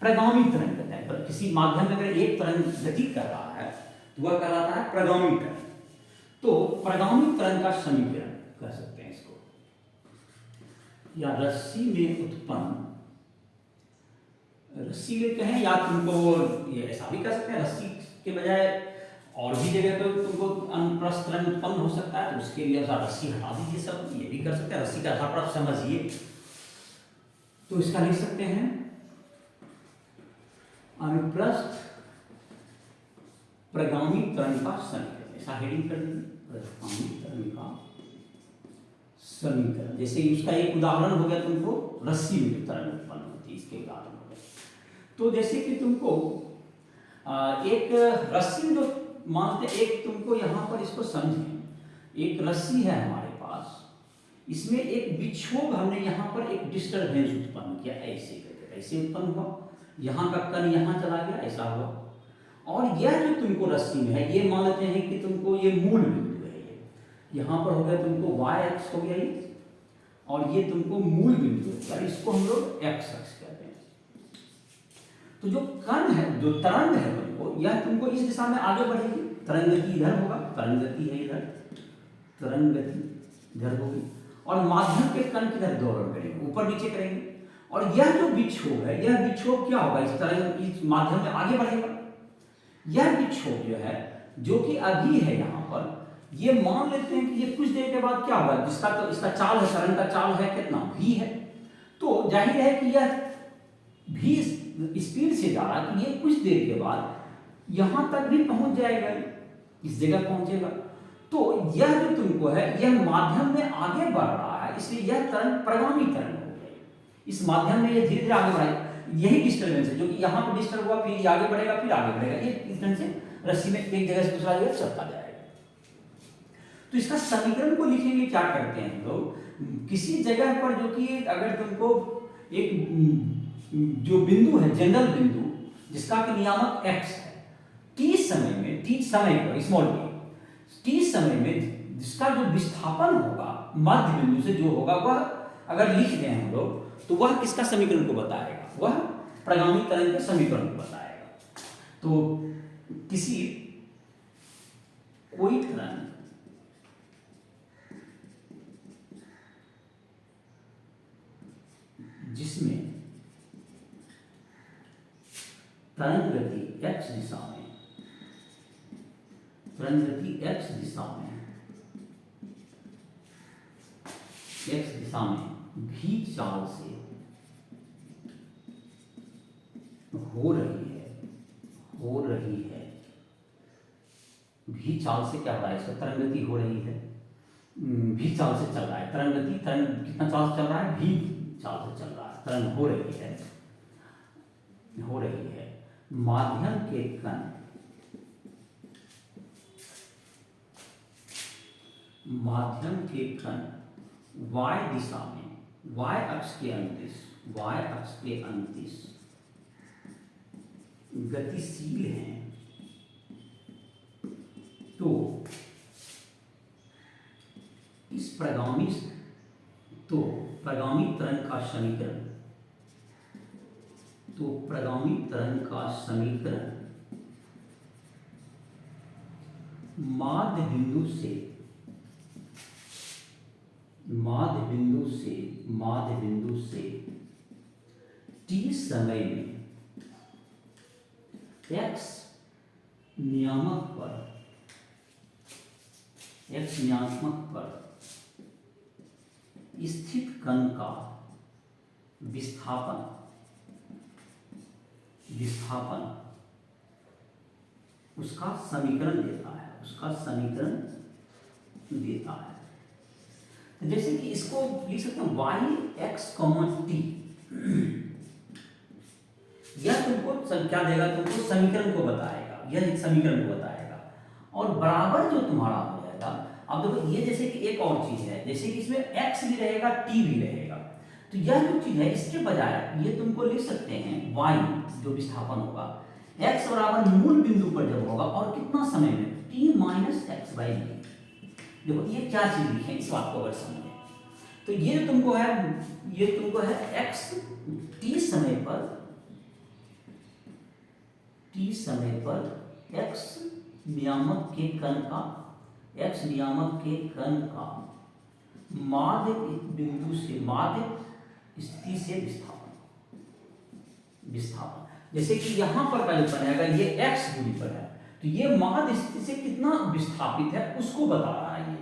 प्रगामी तरंग कहते हैं। पर किसी माध्यम में अगर एक तरंग गति कर रहा है तो वह कहलाता है प्रगामी तरंग। तो प्रगामी तरंग का समीकरण कह सकते हैं इसको, या रस्सी में उत्पन्न, रस्सी लेते हैं या तुमको ये ऐसा भी कर सकते हैं, रस्सी के बजाय और भी जगह पर तुमको अनुप्रस्थ तरंग उत्पन्न हो सकता है, तो उसके लिए रस्सी हटा दीजिए, सब ये भी कर सकते हैं, रस्सी का आधार पर आप समझिए। तो इसका लिख सकते हैं अनुप्रस्थ प्रगामी तरंग का समीकरण, ऐसा हेडिंग कर दीजिए, प्रगामी तरंग का समीकरण। जैसे उसका एक उदाहरण हो गया तुमको रस्सी में जो तरंग उत्पन्न होती है, इसके उदाहरण हो गए। तो जैसे कि तुमको एक रस्सी में जो मानते, एक तुमको यहाँ पर इसको समझें, एक रस्सी है हमारे पास, इसमें एक विक्षोभ हमने यहाँ पर एक डिस्टर्बेंस उत्पन्न किया, ऐसे करके ऐसे उत्पन्न हुआ, यहाँ का कण यहाँ चला गया, ऐसा हुआ। और यह जो तुमको रस्सी में है, ये मान लेते हैं कि तुमको ये मूल बिंदु है, ये यहाँ पर हो गया तुमको y अक्ष हो गया ये, और ये तुमको मूल बिंदु है, इसको हम लोग x अक्ष कहते हैं। तो जो कण है, जो तरंग है तुमको, यह तुमको इस दिशा में आगे बढ़ेगी, तरंग गति इधर होगा, तरंग गति है इधर, तरंग गति इधर होगी, और माध्यम के कण किधर दौड़ करेंगे, ऊपर नीचे करेंगे। और यह जो विक्षोभ है, यह विक्षोभ क्या होगा, इस तरंग इस माध्यम में आगे बढ़ेगा। यह विक्षोभ जो है, जो कि अभी है यहाँ पर, ये मान लेते हैं कि ये कुछ देर के बाद क्या होगा, जिसका तो इसका चाल है, तरंग का चाल है कितना v है, तो जाहिर है कि यह v स्पीड से जा रहा है, तो ये कुछ देर के बाद यहाँ तक भी पहुंच जाएगा, इस जगह पहुंचेगा। तो यह जो तुमको है, यह माध्यम में आगे बढ़ रहा है, इसलिए यह तरंग प्रगामी तरंग हो गई। इस माध्यम में ये धीरे धीरे आगे बढ़ाएगा, यही डिस्टर्बेंस है जो कि यहाँ पर डिस्टर्ब हुआ, फिर आगे बढ़ेगा, फिर आगे बढ़ेगा, ये इस तरह से रस्सी में एक जगह से दूसरा जगह चलता जाएगा। तो इसका समीकरण को लिखेंगे, क्या करते हैं हम लोग, किसी जगह पर जो कि अगर तुमको एक जो बिंदु है, जनरल बिंदु, जिसका कि नियामक x है, t समय में, t समय पर स्मॉल t समय में जिसका जो विस्थापन होगा मध्य बिंदु से जो होगा, वह अगर लिख दें हम लोग तो वह किसका समीकरण को बताएगा, वह प्रगामी तरंग के समीकरण को बताएगा। तो किसी कोई तरंग जिसमें तरंग गति x दिशा में, तरंग गति x दिशा में v चाल से हो रही है, v चाल से क्या हो रहा है, इसका तरंग गति हो रही है, v चाल से चल रहा है, तरंग गति, तरंग कितना चाल से चल रहा है, v चाल से चल रहा है, तरंग हो रही है, माध्यम के कण y दिशा में, y अक्ष के अंतिश गतिशील हैं। तो इस प्रगामी तरंग का समीकरण, माध्य बिंदु से t समय में x नियामक पर स्थित कण का विस्थापन उसका समीकरण देता है। तो जैसे कि इसको लिख सकते हैं y x, t, यह तुमको क्या देगा, तुमको समीकरण को बताएगा, यह एक समीकरण को बताएगा। और बराबर जो तुम्हारा हो जाएगा, अब देखो ये जैसे कि एक और चीज है, जैसे कि इसमें x भी रहेगा t भी रहेगा, तो यह जो चीज है इसके बजाय ये तुमको लिख सकते हैं y जो विस्थापन होगा x बराबर मूल बिंदु पर जब होगा और कितना समय में t minus x by v. देखो ये क्या चीज लिखे इस बात को अगर समझे तो ये तुमको है x t समय पर x नियामक के कण का माध्य बिंदु से माध्य स्थिति से विस्थापन। जैसे कि यहां पर का जो बनेगा ये x दूरी पर है, तो ये माध्य स्थिति से कितना विस्थापित है उसको बता रहा है ये।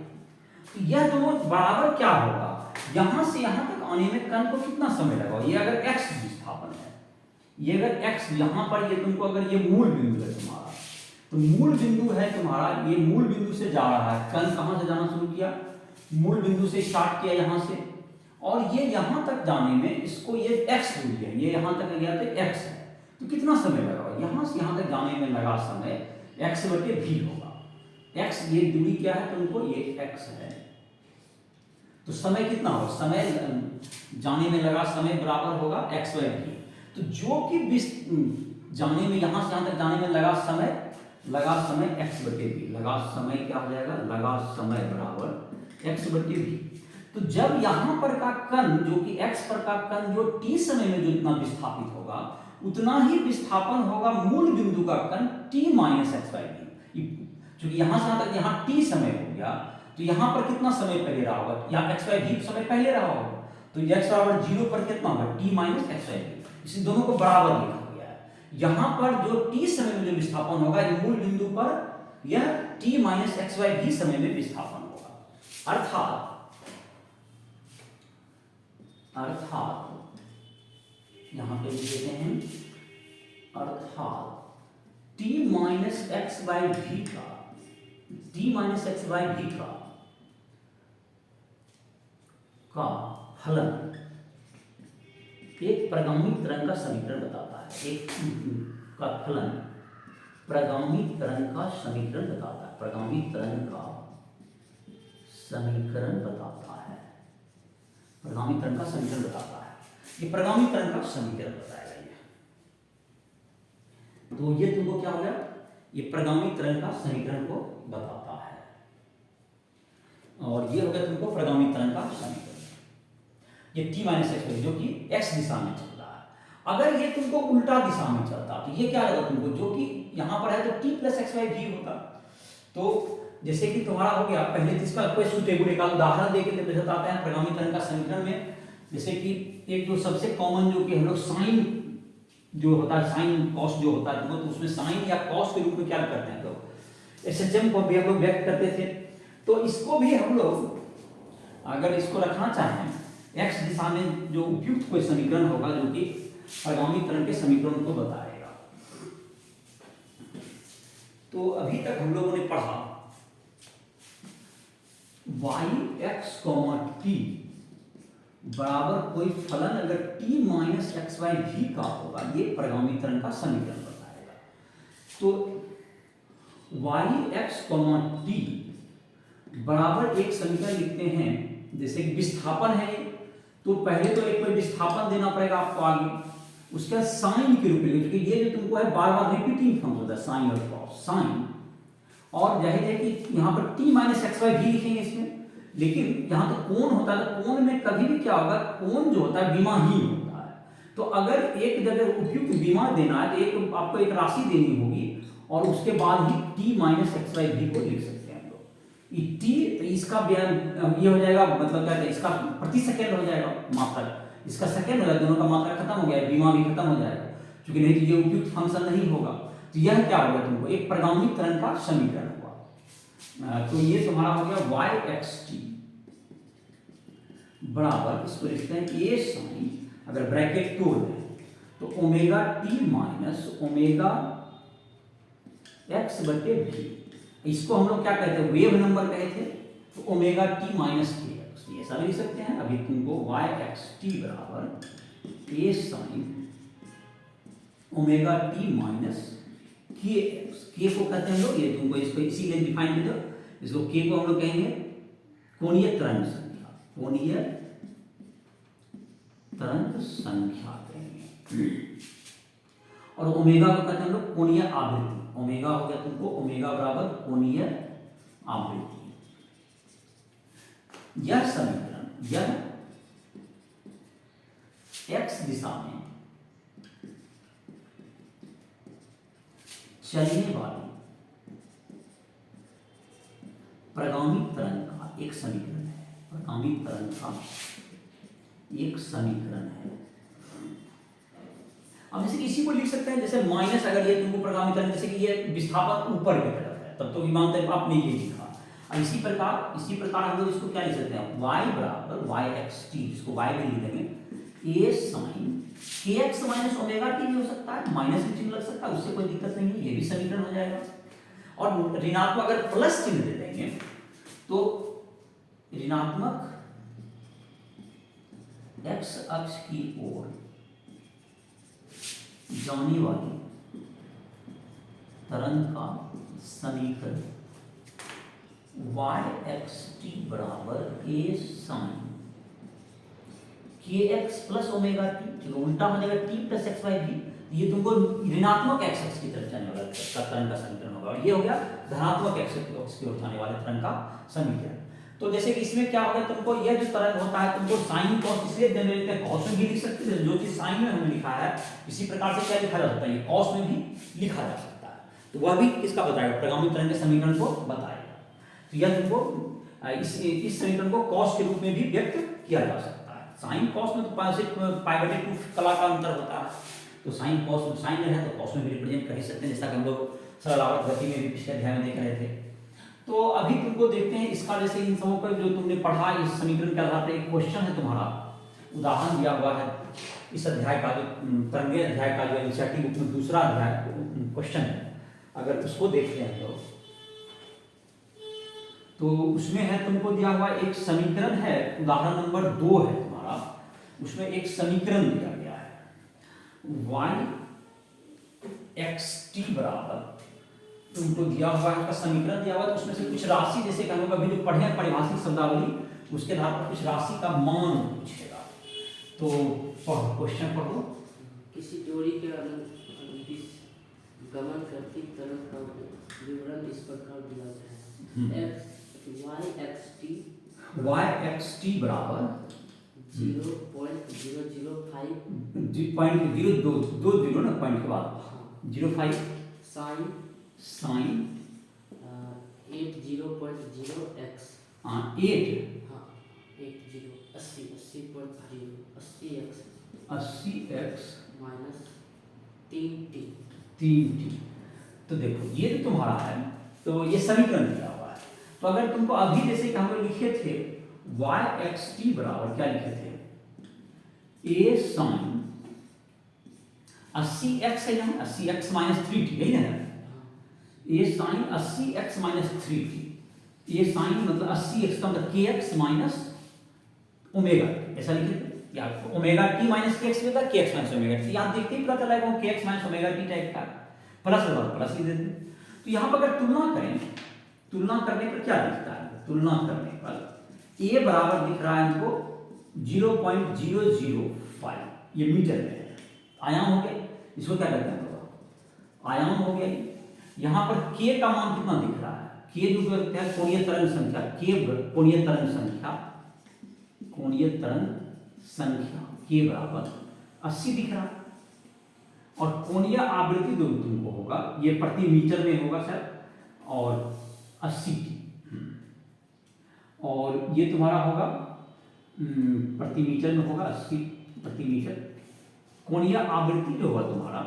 तो यह दोनों बराबर क्या होगा, यहां से यहां तक आने में कण को कितना समय लगा। ये अगर x विस्थापन है, ये अगर x यहां पर, ये तुमको अगर ये मूल बिंदु है तुम्हारा, तो मूल बिंदु है तुम्हारा, ये मूल बिंदु से जा रहा है, कण कहां से जाना शुरू किया, मूल बिंदु से स्टार्ट किया यहां से, और ये यहां तक जाने में इसको ये x दूरी है, ये यहां तक गया तो x है, तो कितना समय लगा, यहां से यहां तक जाने में लगा समय x बटे v होगा। x ये दूरी क्या है तुमको, ये x है, तो समय कितना होगा, समय जाने में लगा समय बराबर होगा x बाई v। तो जो कि जाने में यहां से यहां तक जाने में लगा समय x बटे v, लगा समय क्या हो जाएगा, लगा समय बराबर x बटे v। तो जब यहां पर का कण जो कि x पर का कण जो t समय में जो इतना विस्थापित होगा उतना ही विस्थापन होगा मूल बिंदु का कण t minus x by v. क्योंकि यहां से यहां तक यहां t समय हो गया, तो यहां पर कितना समय पहले रहा होगा, या x बाई वी समय पहले रहा होगा, तो x बराबर 0 पर कितना होगा t minus x by v. इसी दोनों को बराबर लिखा गया है। यहां पर जो t समय में जो विस्थापन होगा ये मूल बिंदु पर यह t minus x by v समय में विस्थापन होगा। अर्थात यहां पे लिख देते हैं, अर्थात t minus x by v का फलन एक प्रगामी तरंग का समीकरण बताता है, एक का फलन प्रगामी तरंग का समीकरण बताता है, प्रगामी तरंग का समीकरण बताता है, प्रगामी तरंग का समीकरण बताता है। ये प्रगामी तरंग का समीकरण बताएगा ये। तो ये तुमको क्या हो गया, ये प्रगामी तरंग का समीकरण को बताता है, और ये हो गया तुमको प्रगामी तरंग का समीकरण। ये t माइनस एक्स जो कि x दिशा में चल रहा है। अगर ये तुमको उल्टा दिशा में चलता तो ये क्या होगा तुमको, जो कि यहां पर है तो t plus x by v होता। तो जैसे कि तुम्हारा हो गया, पहले इसका कोई सुटेबल एक उदाहरण देके बताते हैं प्रगामी तरंग का समीकरण में। जैसे कि एक जो सबसे कॉमन जो कि हम लोग साइन जो होता है, साइन कॉस जो होता है, तो उसमें साइन या कॉस के रूप में क्या करते हैं लोग, एसएचएम को भी हम लोग व्यक्त करते थे। तो इसको भी हम लोग अगर इसको रखना चाहें x दिशा में जो उपयुक्त कोई समीकरण होगा जो कि प्रगामी तरंग के समीकरण को बताएगा। तो अभी तक हम लोगों ने पढ़ा y x, t बराबर कोई फलन अगर t minus x by v का होगा, ये प्रगामी तरंग का समीकरण बताएगा। तो y x, t बराबर एक समीकरण लिखते हैं, जैसे कि विस्थापन है ये, तो पहले तो एक कोई विस्थापन देना पड़ेगा आपको आगे, उसका साइन के रूप में, क्योंकि ये जो तुमको है बार बार रिपीटिंग फॉर्म होता है साइन और कॉस, साइन। और जाहिर है कि यहाँ पर t minus x by v लिखेंगे इसमें, लेकिन यहाँ तो कोण होता है, तो कोण में कभी भी क्या होगा, कोण जो होता है विमाहीन होता है। तो अगर एक जगह उपयुक्त विमा देना है तो एक आपको एक राशि देनी होगी, और उसके बाद ही t माइनस एक्स वाई भी को लिख सकते हैं हम लोग। ये t इसका ये हो जाएगा, मतलब क्या है, इसका प्रति सेकेंड हो जाएगा मात्रा, इसका सेकेंड हो जाएगा, दोनों का मात्रा खत्म हो गया, बीमा भी खत्म हो जाएगा, क्योंक't नहीं तो ये उपयुक्त फंक्शन नहीं होगा। तो यह क्या होगा तुमको, एक परिगामी तरंग का समीकरण हुआ। तो ये तुम्हारा हो गया वाई एक्स टी बराबर, इसको लिखते हैं ए साइन, अगर ब्रैकेट तोड़ दें तो omega T minus omega x बटे भी। इसको हम लोग क्या कहते हैं, वेव नंबर कहे थे, तो ओमेगा टी माइनस के एक्स, ऐसा भी लिख सकते हैं। अभी तुमको वाई एक्स टी बराबर ए साइन ओमेगा टी माइनस के एक्स, के को कहते हैं हम लोग, ये तुमको इसको इसीलिए डिफाइन कर दो, इसको के को हम लोग कहेंगे कोणीय तरंग संख्या, कोणीय तरंग संख्या कहेंगे। और ओमेगा को कहते हैं हम लोग कोणीय आवृत्ति, ओमेगा हो गया तुमको, ओमेगा बराबर कोणीय आवृत्ति। यह समीकरण, यह एक्स दिशा में चलने वाली परिगामी तरंग का एक समीकरण है, परिगामी तरंग का एक समीकरण है। अब जैसे कि इसी को लिख सकते हैं, जैसे माइनस, अगर ये तुमको परिगामी तरंग, जैसे कि ये विस्थापन ऊपर की तरफ है, तब तो मानते हैं आपने ये लिखा। और इसी प्रकार हम लोग इसको क्या लिख सकते हैं, y बराबर वाई एक्स टी, इसको y में लिख देंगे ए साइन के एक्स माइनस ओमेगा टी भी हो सकता है, माइनस भी चिन्ह लग सकता है, उससे कोई दिक्कत नहीं है, ये भी समीकरण हो जाएगा। और ऋणात्मक अगर प्लस चिन्ह दे देंगे तो ऋणात्मक एक्स अक्ष की ओर जाने वाली तरंग का समीकरण वाई एक्स टी बराबर ए साइन के एक्स प्लस ओमेगा टी, उल्टा हो जाएगा टी प्लस एक्स वाई भी, ये तुमको ऋणात्मक एक्स अक्ष की तरफ जाने वाला तरंग का समीकरण होगा। और ये हो गया धनात्मक एक्स अक्ष की ओर जाने वाले तरंग का समीकरण। तो जैसे कि इसमें क्या होगा, तुमको यह जो तरंग होता है, तुमको साइन कॉस इसलिए देने देते हैं, कॉस में भी लिख सकते हैं, जो चीज साइन में हमने लिखा है इसी प्रकार से क्या लिखा जा सकता है, कॉस में भी लिखा जा सकता है। तो वह भी किसका बताएगा, परिगामी तरंग के समीकरण को बताएगा। तो यह तुमको इस समीकरण को कॉस के रूप में भी व्यक्त किया जा सकता है। साइन कॉस में तो पाई/2 कला का अंतर होता है, तो साइन कॉस, साइन में है तो कॉस में भी रिप्रेजेंट कर ही सकते हैं, जैसा कि हम लोग सरल आवर्त गति में भी पिछले अध्याय में देख रहे थे। तो अभी तुमको देखते हैं इसका, जैसे इन सबों पर जो तुमने पढ़ा, इस समीकरण के आधार पर एक क्वेश्चन है तुम्हारा, उदाहरण दिया हुआ है इस अध्याय का, जो तरंगे अध्याय का जो एनसीईआरटी बुक में दूसरा अध्याय क्वेश्चन है, अगर उसको देखते हैं तो उसमें है तुमको दिया हुआ एक समीकरण है, उदाहरण नंबर 2 है तुम्हारा, उसमें एक समीकरण दिया गया है वाई एक्स टी बराबर, तुमको दिया हुआ है उसका समीकरण दिया हुआ है, तो उसमें से कुछ राशि, जैसे कि हम लोग अभी जो पढ़े हैं परिभाषिक शब्दावली, उसके आधार पर कुछ राशि का मान पूछेगा। तो क्वेश्चन पढ़ो। किसी जोड़ी के अनुदिश गमन करती तरंग का विवरण इस प्रकार दिया गया है, वाई एक्स टी बराबर 0.005 दो जीरो ना पॉइंट के बाद 05 sign 80.0 x, 80 x minus 3t। तो देखो ये जो तुम्हारा है, तो ये समीकरण दिया हुआ है। तो अगर तुमको अभी जैसे कि हम लोग लिखे थे वाई एक्स टी बराबर क्या लिखे थे, ए साइन 80x है यहाँ, 80x माइनस 3t, यही ना है, ए साइन 80x माइनस 3t, ए साइन मतलब 80x का मतलब kx माइनस ओमेगा, ऐसा लिखे थे, या ओमेगा टी माइनस kx होता है, kx माइनस ओमेगा टी, यहाँ देखते ही पता चला है kx minus omega T type का प्लस होगा, प्लस लिख देते। तो यहाँ पर अगर तुलना करें, तुलना करने पर क्या दिखता है, तुलना करने पर a बराबर दिख रहा है हमको 0.005, ये मीटर में है, आयाम हो गया, इसको क्या कहते हैं, आयाम हो गया। यहाँ पर k का मान कितना दिख रहा है, k जो कहते हैं कोणीय तरंग संख्या, k कोणीय तरंग संख्या, कोणीय तरंग संख्या k बराबर 80 दिख रहा है। और कोणीय आवृत्ति जो तुमको होगा ये प्रति मीटर में होगा सर, और 80 टी, और ये तुम्हारा होगा प्रति मीटर में होगा 80 प्रति मीटर। कोणीय आवृत्ति जो होगा तुम्हारा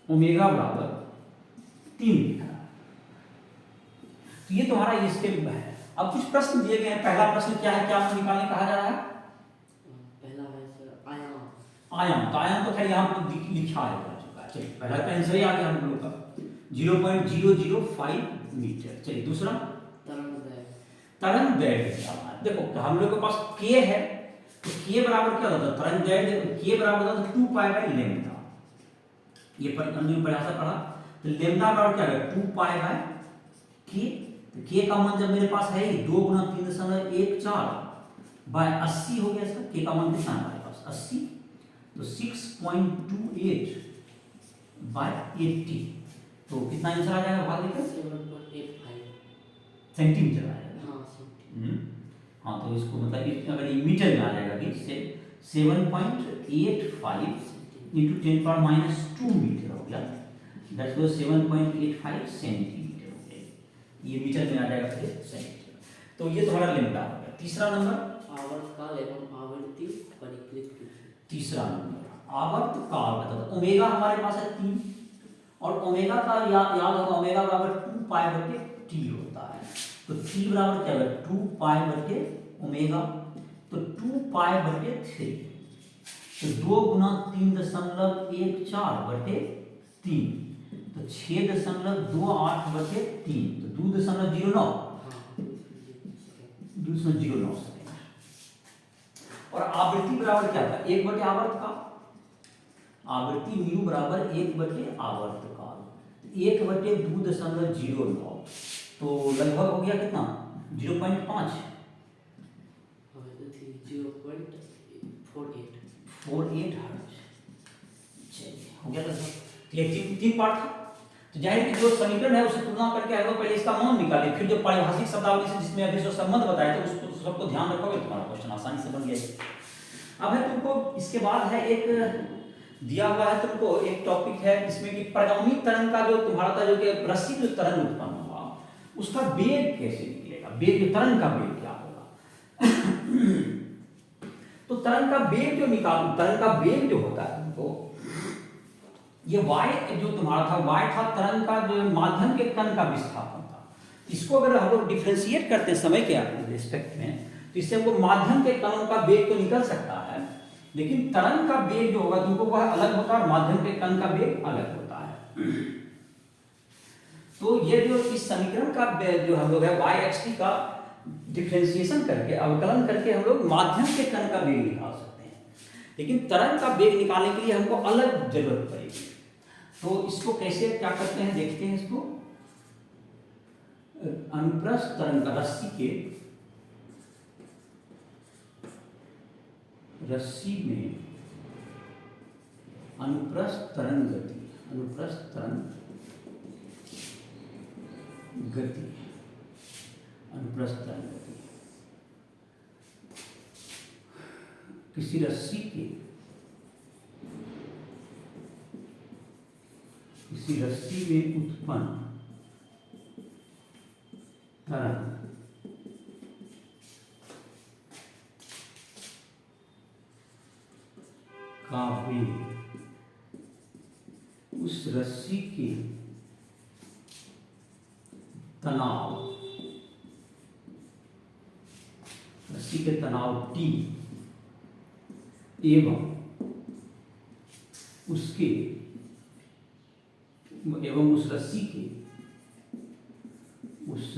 ओमेगा बराबर 3 लिखा है। तो ये तुम्हारा ये स्टेप है। अब कुछ प्रश्न दिए गए हैं। पहला प्रश्न क्या है, क्या आपको निकालने कहा जा रहा है? पहला है सर आयाम। आयाम, तो आयाम तो खैर यहाँ पर लिखा है जा चुका है। चलिए पहला तो आंसर ही आ गया हम लोग का 0.005 मीटर। चलिए दूसरा तरंग दैर्घ्य। तरंग दैर्घ्य। देखो हम लोग के पास k है, तो k बराबर क्या होता है तरंग दैर्घ्य, k बराबर होता है 2 पाई बाय लैम्डा। ये हमने परिभाषा पढ़ा, तो लैम्डा बराबर क्या है 2 पाई बाय k। तो k का मान जब मेरे पास है 2 गुना 3.14 बाय 80 हो गया इसका। k का मान कितना है हमारे पास 80, तो 6.28 बाय 80, तो कितना आंसर आ जाएगा भाग देकर 7.85 सेंटीमीटर आ जाएगा। हाँ सेंटीमीटर। हाँ तो इसको मतलब कि अगर ये मीटर में आ जाएगा कि 7.85 इंटू 10⁻² मीटर हो गया, दैट वाज 7.85 सेंटीमीटर हो गया। ये मीटर में आ जाएगा फिर सेंटीमीटर। तो ये तुम्हारा लैम्डा हो गया। तीसरा नंबर आवर्तकाल एवं आवृत्ति परिकलित कीजिए। तीसरा नंबर आवर्तकाल मतलब ओमेगा हमारे पास है 3, और ओमेगा का याद होगा ओमेगा बराबर 2 पाई बटे टी होता है। तो टी बराबर क्या है 2 पाई बटे ओमेगा, तो 2 पाई बटे 3, तो 2 गुना 3.14 बटे 3, तो 6.28 बटे 3, तो 2.09 2.09 सेकेंड। और आवृत्ति बराबर क्या था 1 बटे आवर्तकाल। आवृत्ति म्यू बराबर 1 बटे आवर्तकाल, 1 बटे 2.09, तो लगभग हो गया कितना 0.5 0.48 हर्ट्ज। चलिए हो गया लगभग। तो ये तीन पार्ट था। तो जाहिर कि जो समीकरण है उसे तुलना करके हम लोग पहले इसका मान निकालें, फिर जो पारिभाषिक शब्दावली से जिसमें अभी जो संबंध बताया था उसको सबको ध्यान रखोगे, तुम्हारा क्वेश्चन आसानी से बन गया। अब है तुमको इसके बाद है एक दिया हुआ है तुमको एक टॉपिक है इसमें कि प्रगामी तरंग का जो तुम्हारा था जो कि रस्सी जो तरंग उत्पन्न हुआ उसका वेग कैसे निकलेगा, वेग तरंग का वेग क्या होगा। तो तरंग का वेग जो निकाल तरंग का वेग जो होता है तुमको ये y जो तुम्हारा था y था तरंग का जो माध्यम के कण का विस्थापन था। इसको अगर हम लोग डिफरेंशिएट करते हैं समय के रिस्पेक्ट में तो इससे हमको माध्यम के कणों का वेग तो निकल सकता है, लेकिन तरंग का वेग जो होगा तुमको वह अलग होता है और माध्यम के कण का वेग अलग होता है। तो ये जो इस समीकरण का जो हम लोग है y का डिफरेंशिएशन करके अवकलन करके हम लोग माध्यम के कण का वेग निकाल सकते हैं, लेकिन तरंग का वेग निकालने के लिए हमको अलग जरूरत पड़ेगी। तो इसको कैसे क्या करते हैं देखते हैं। इसको अनुप्रस्थ तरंग का रस्सी में अनुप्रस्थ तरंग गति अनुप्रस्थ तरंग गति किसी रस्सी में उत्पन्न तरंग का वेग उस रस्सी के तनाव T एवं उस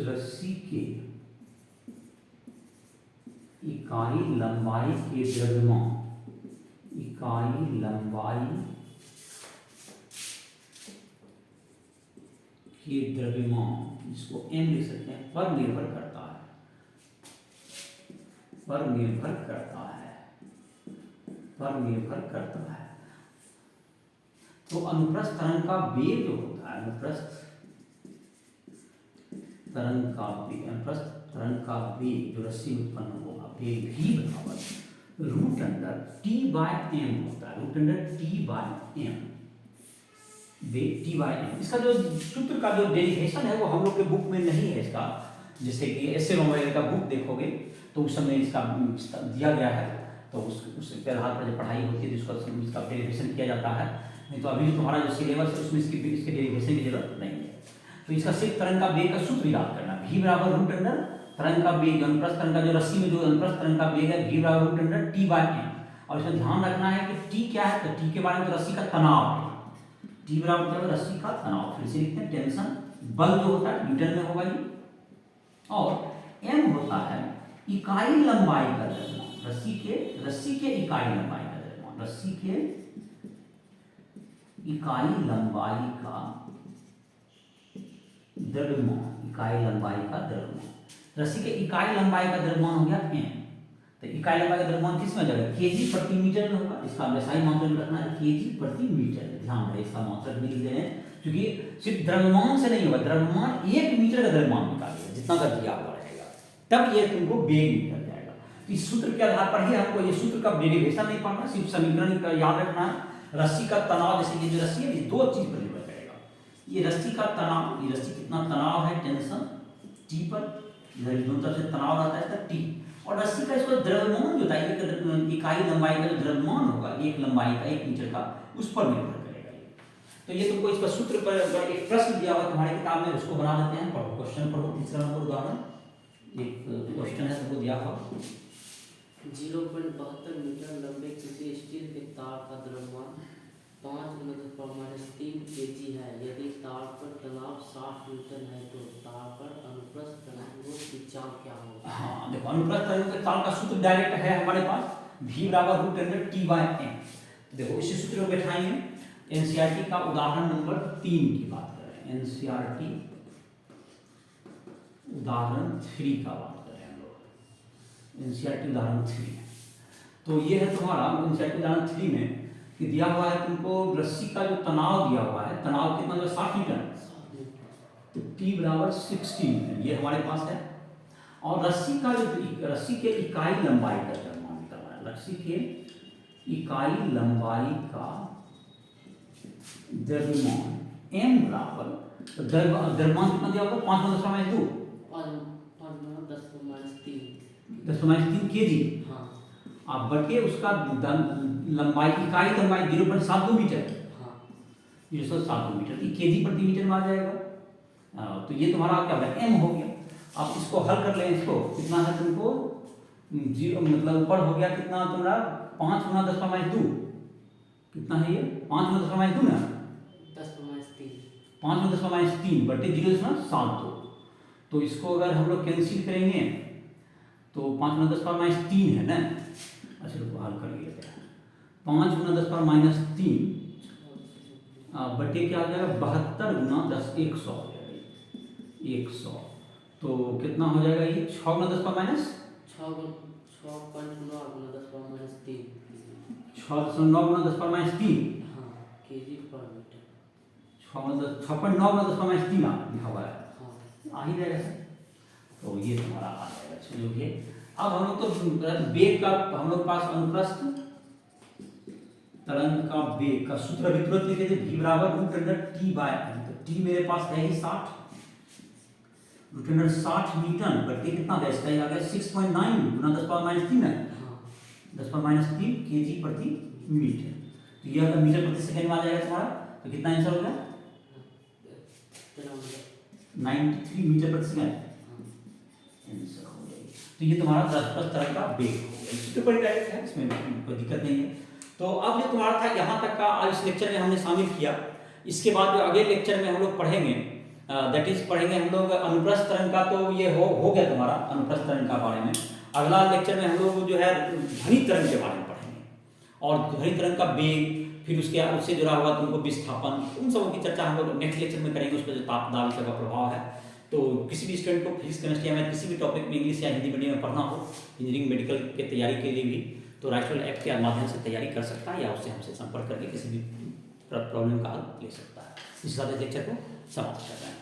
रस्सी के इकाई लंबाई के द्रव्यमान इसको m लिख सकते हैं पर निर्भर करता है। तो अनुप्रस्थ तरंग का वेग जो होता है अनुप्रस्थ तरंग का वेग जो रस्सी में उत्पन्न होगा वेग भी बराबर √T/m होता है √T/m। वेग टी बाई एम। इसका जो सूत्र का जो डेरिवेशन है वो हम लोग के बुक में नहीं है इसका, जैसे कि एस वगैरह का बुक देखोगे तो उस समय इसका दिया गया है, तो उसके आधार पर जब पढ़ाई होती है तो इसका डेरिवेशन किया जाता है। नहीं तो अभी जो तुम्हारा जो सिलेबस है उसमें इसके डेरिवेशन की जरूरत नहीं है। तो इसका सिर्फ तरंग का वेग का सूत्र याद करना, v बराबर रूट अंडर तरंग का वेग, अनुप्रस्थ तरंग का जो रस्सी में जो अनुप्रस्थ तरंग का वेग है v बराबर root under t by m. और इसमें ध्यान रखना है कि टी क्या है, तो टी के बारे में तो रस्सी का तनाव है, टी बराबर मतलब रस्सी का तनाव, फिर से लिखते हैं टेंशन, बल जो होता है न्यूटन में होगा ये, और एम होता है इकाई लंबाई का द्रव्यमान, रस्सी के इकाई लंबाई का द्रव्यमान, रस्सी के इकाई लंबाई का द्रव्यमान, इकाई लंबाई का द्रव्यमान, रस्सी के इकाई लंबाई का द्रव्यमान हो गया एम। तो इकाई लंबाई का द्रव्यमान किस में जाएगा, केजी प्रति मीटर में होगा, इसका हमें सही मात्रक रखना है केजी प्रति मीटर, ध्यान रहे इसका मात्रक भी लिख दें, क्योंकि सिर्फ द्रव्यमान से नहीं होगा, द्रव्यमान 1 मीटर का द्रव्यमान निकालिएगा जितना का दिया हुआ रहेगा, तब ये तुमको वेग निकल जाएगा। इस सूत्र के आधार पर ही हमको ये सूत्र का डेरिवेशन नहीं पढ़ना, सिर्फ समीकरण का याद रखना है। रस्सी का तनाव, जैसे ये जो रस्सी है, दो चीज पर निर्भर करेगा, ये रस्सी का तनाव, ये रस्सी कितना तनाव है टेंशन टी पर, इधर दोनों तरफ से तनाव रहता है इसका टी, और रस्सी का इसका द्रव्यमान जो होता है, इकाई लंबाई का जो द्रव्यमान होगा एक लंबाई का 1 मीटर का, उस पर निर्भर करेगा ये। तो ये तुमको इसका सूत्र पर एक प्रश्न दिया हुआ तुम्हारी किताब में, उसको बना देते हैं, पढ़ो क्वेश्चन पढ़ो। तीसरा नंबर उदाहरण, एक क्वेश्चन है तुमको दिया हुआ, 0.72 मीटर लंबे किसी स्टील के तार का द्रव्यमान 5×3 kg है। यदि तार पर तनाव 60 न्यूटन है तो तार पर अनुप्रस्थ तरंगों की चाल क्या होगी? हाँ देखो, अनुप्रस्थ तरंगों की चाल का सूत्र डायरेक्ट है हमारे पास, v बराबर root under t by m. देखो इसी सूत्र को बैठाएंगे, एनसीईआरटी का उदाहरण नंबर 3 की बात करें, एनसीईआरटी उदाहरण 3 का बात करें हम लोग, एनसीईआरटी उदाहरण 3। तो ये है तुम्हारा एनसीईआरटी उदाहरण 3 में कि दिया हुआ है तुमको रस्सी का जो तनाव दिया हुआ है, तनाव कितना जो 60 न्यूटन, तो T बराबर 60 न्यूटन ये हमारे पास है, और रस्सी का जो रस्सी के इकाई लंबाई का द्रव्यमान निकलना है, रस्सी के इकाई लंबाई का द्रव्यमान m बराबर, तो द्रव्यमान कितना दिया होगा 5×10⁻², 10⁻³ kg, हाँ आप बटे उसका लंबाई, इकाई लंबाई 0.72 मीटर, हाँ 0.72 मीटर, केजी प्रति मीटर में आ जाएगा। तो ये तुम्हारा क्या होगा m हो गया। आप इसको हल कर लें, इसको कितना है तुमको, मतलब ऊपर हो गया कितना तुम्हारा 5×10⁻², कितना है ये 5×10⁻² ना, 5×10⁻³ बटे 0.72। तो इसको अगर हम लोग कैंसिल करेंगे तो 5×10⁻³ है ना, अच्छा रुको हल कर लिया गया, 5×10⁻³ बटे क्या आ जाएगा 72×10 100 हो जाएगा, 100। तो कितना हो जाएगा ये 6×10⁻, 6.9×10⁻³ केजी पर मीटर, 6.9×10⁻³ लिखा हुआ है, हाँ आ ही जाएगा सर। तो ये तुम्हारा आ जाएगा। चलो ये अब हम लोग तो वेग का, हम लोग पास अनुप्रस्थ तरंग का वेग का सूत्र अभी तुरंत लिखे थे, v बराबर root under t by m. तो टी मेरे पास है ही 60, रूट अंडर 60 न्यूटन बटे कितना है इसका, आ गया 6.9×10⁻³ है, 10⁻³ केजी प्रति मीटर। तो ये अगर मीटर प्रति सेकंड में आ जाएगा तुम्हारा, तो कितना आंसर हो गया 93 मीटर प्रति सेकंड आंसर हो गया। तो ये तुम्हारा अनुप्रस्थ तरंग का वेग हो गया, इसके ऊपर डायरेक्ट है, इसमें कोई दिक्कत नहीं है। तो अब ये तुम्हारा था यहाँ तक का, आज इस लेक्चर में हमने शामिल किया। इसके बाद जो अगले लेक्चर में हम लोग पढ़ेंगे, दैट इज पढ़ेंगे हम लोग अनुप्रस्थ तरंग का। तो ये हो गया तुम्हारा अनुप्रस्थ तरंग का बारे में। अगला लेक्चर में हम लोग जो है ध्वनि तरंग के बारे में पढ़ेंगे, और ध्वनि तरंग का वेग, फिर उससे जुड़ा हुआ तुमको विस्थापन, उन सबों की चर्चा हम लोग नेक्स्ट लेक्चर में करेंगे, उस पर जो ताप दाब का प्रभाव है। तो किसी भी स्टूडेंट को फिजिक्स केमिस्ट्री या मैथ किसी भी टॉपिक में इंग्लिश या हिंदी मीडियम में पढ़ना हो, इंजीनियरिंग मेडिकल के तैयारी के लिए भी, तो राइफल ऐप के माध्यम से तैयारी कर सकता है, या उससे हमसे संपर्क करके किसी भी प्रॉब्लम का हल ले सकता है। इस साथ लेक्चर को समाप्त कर रहे हैं।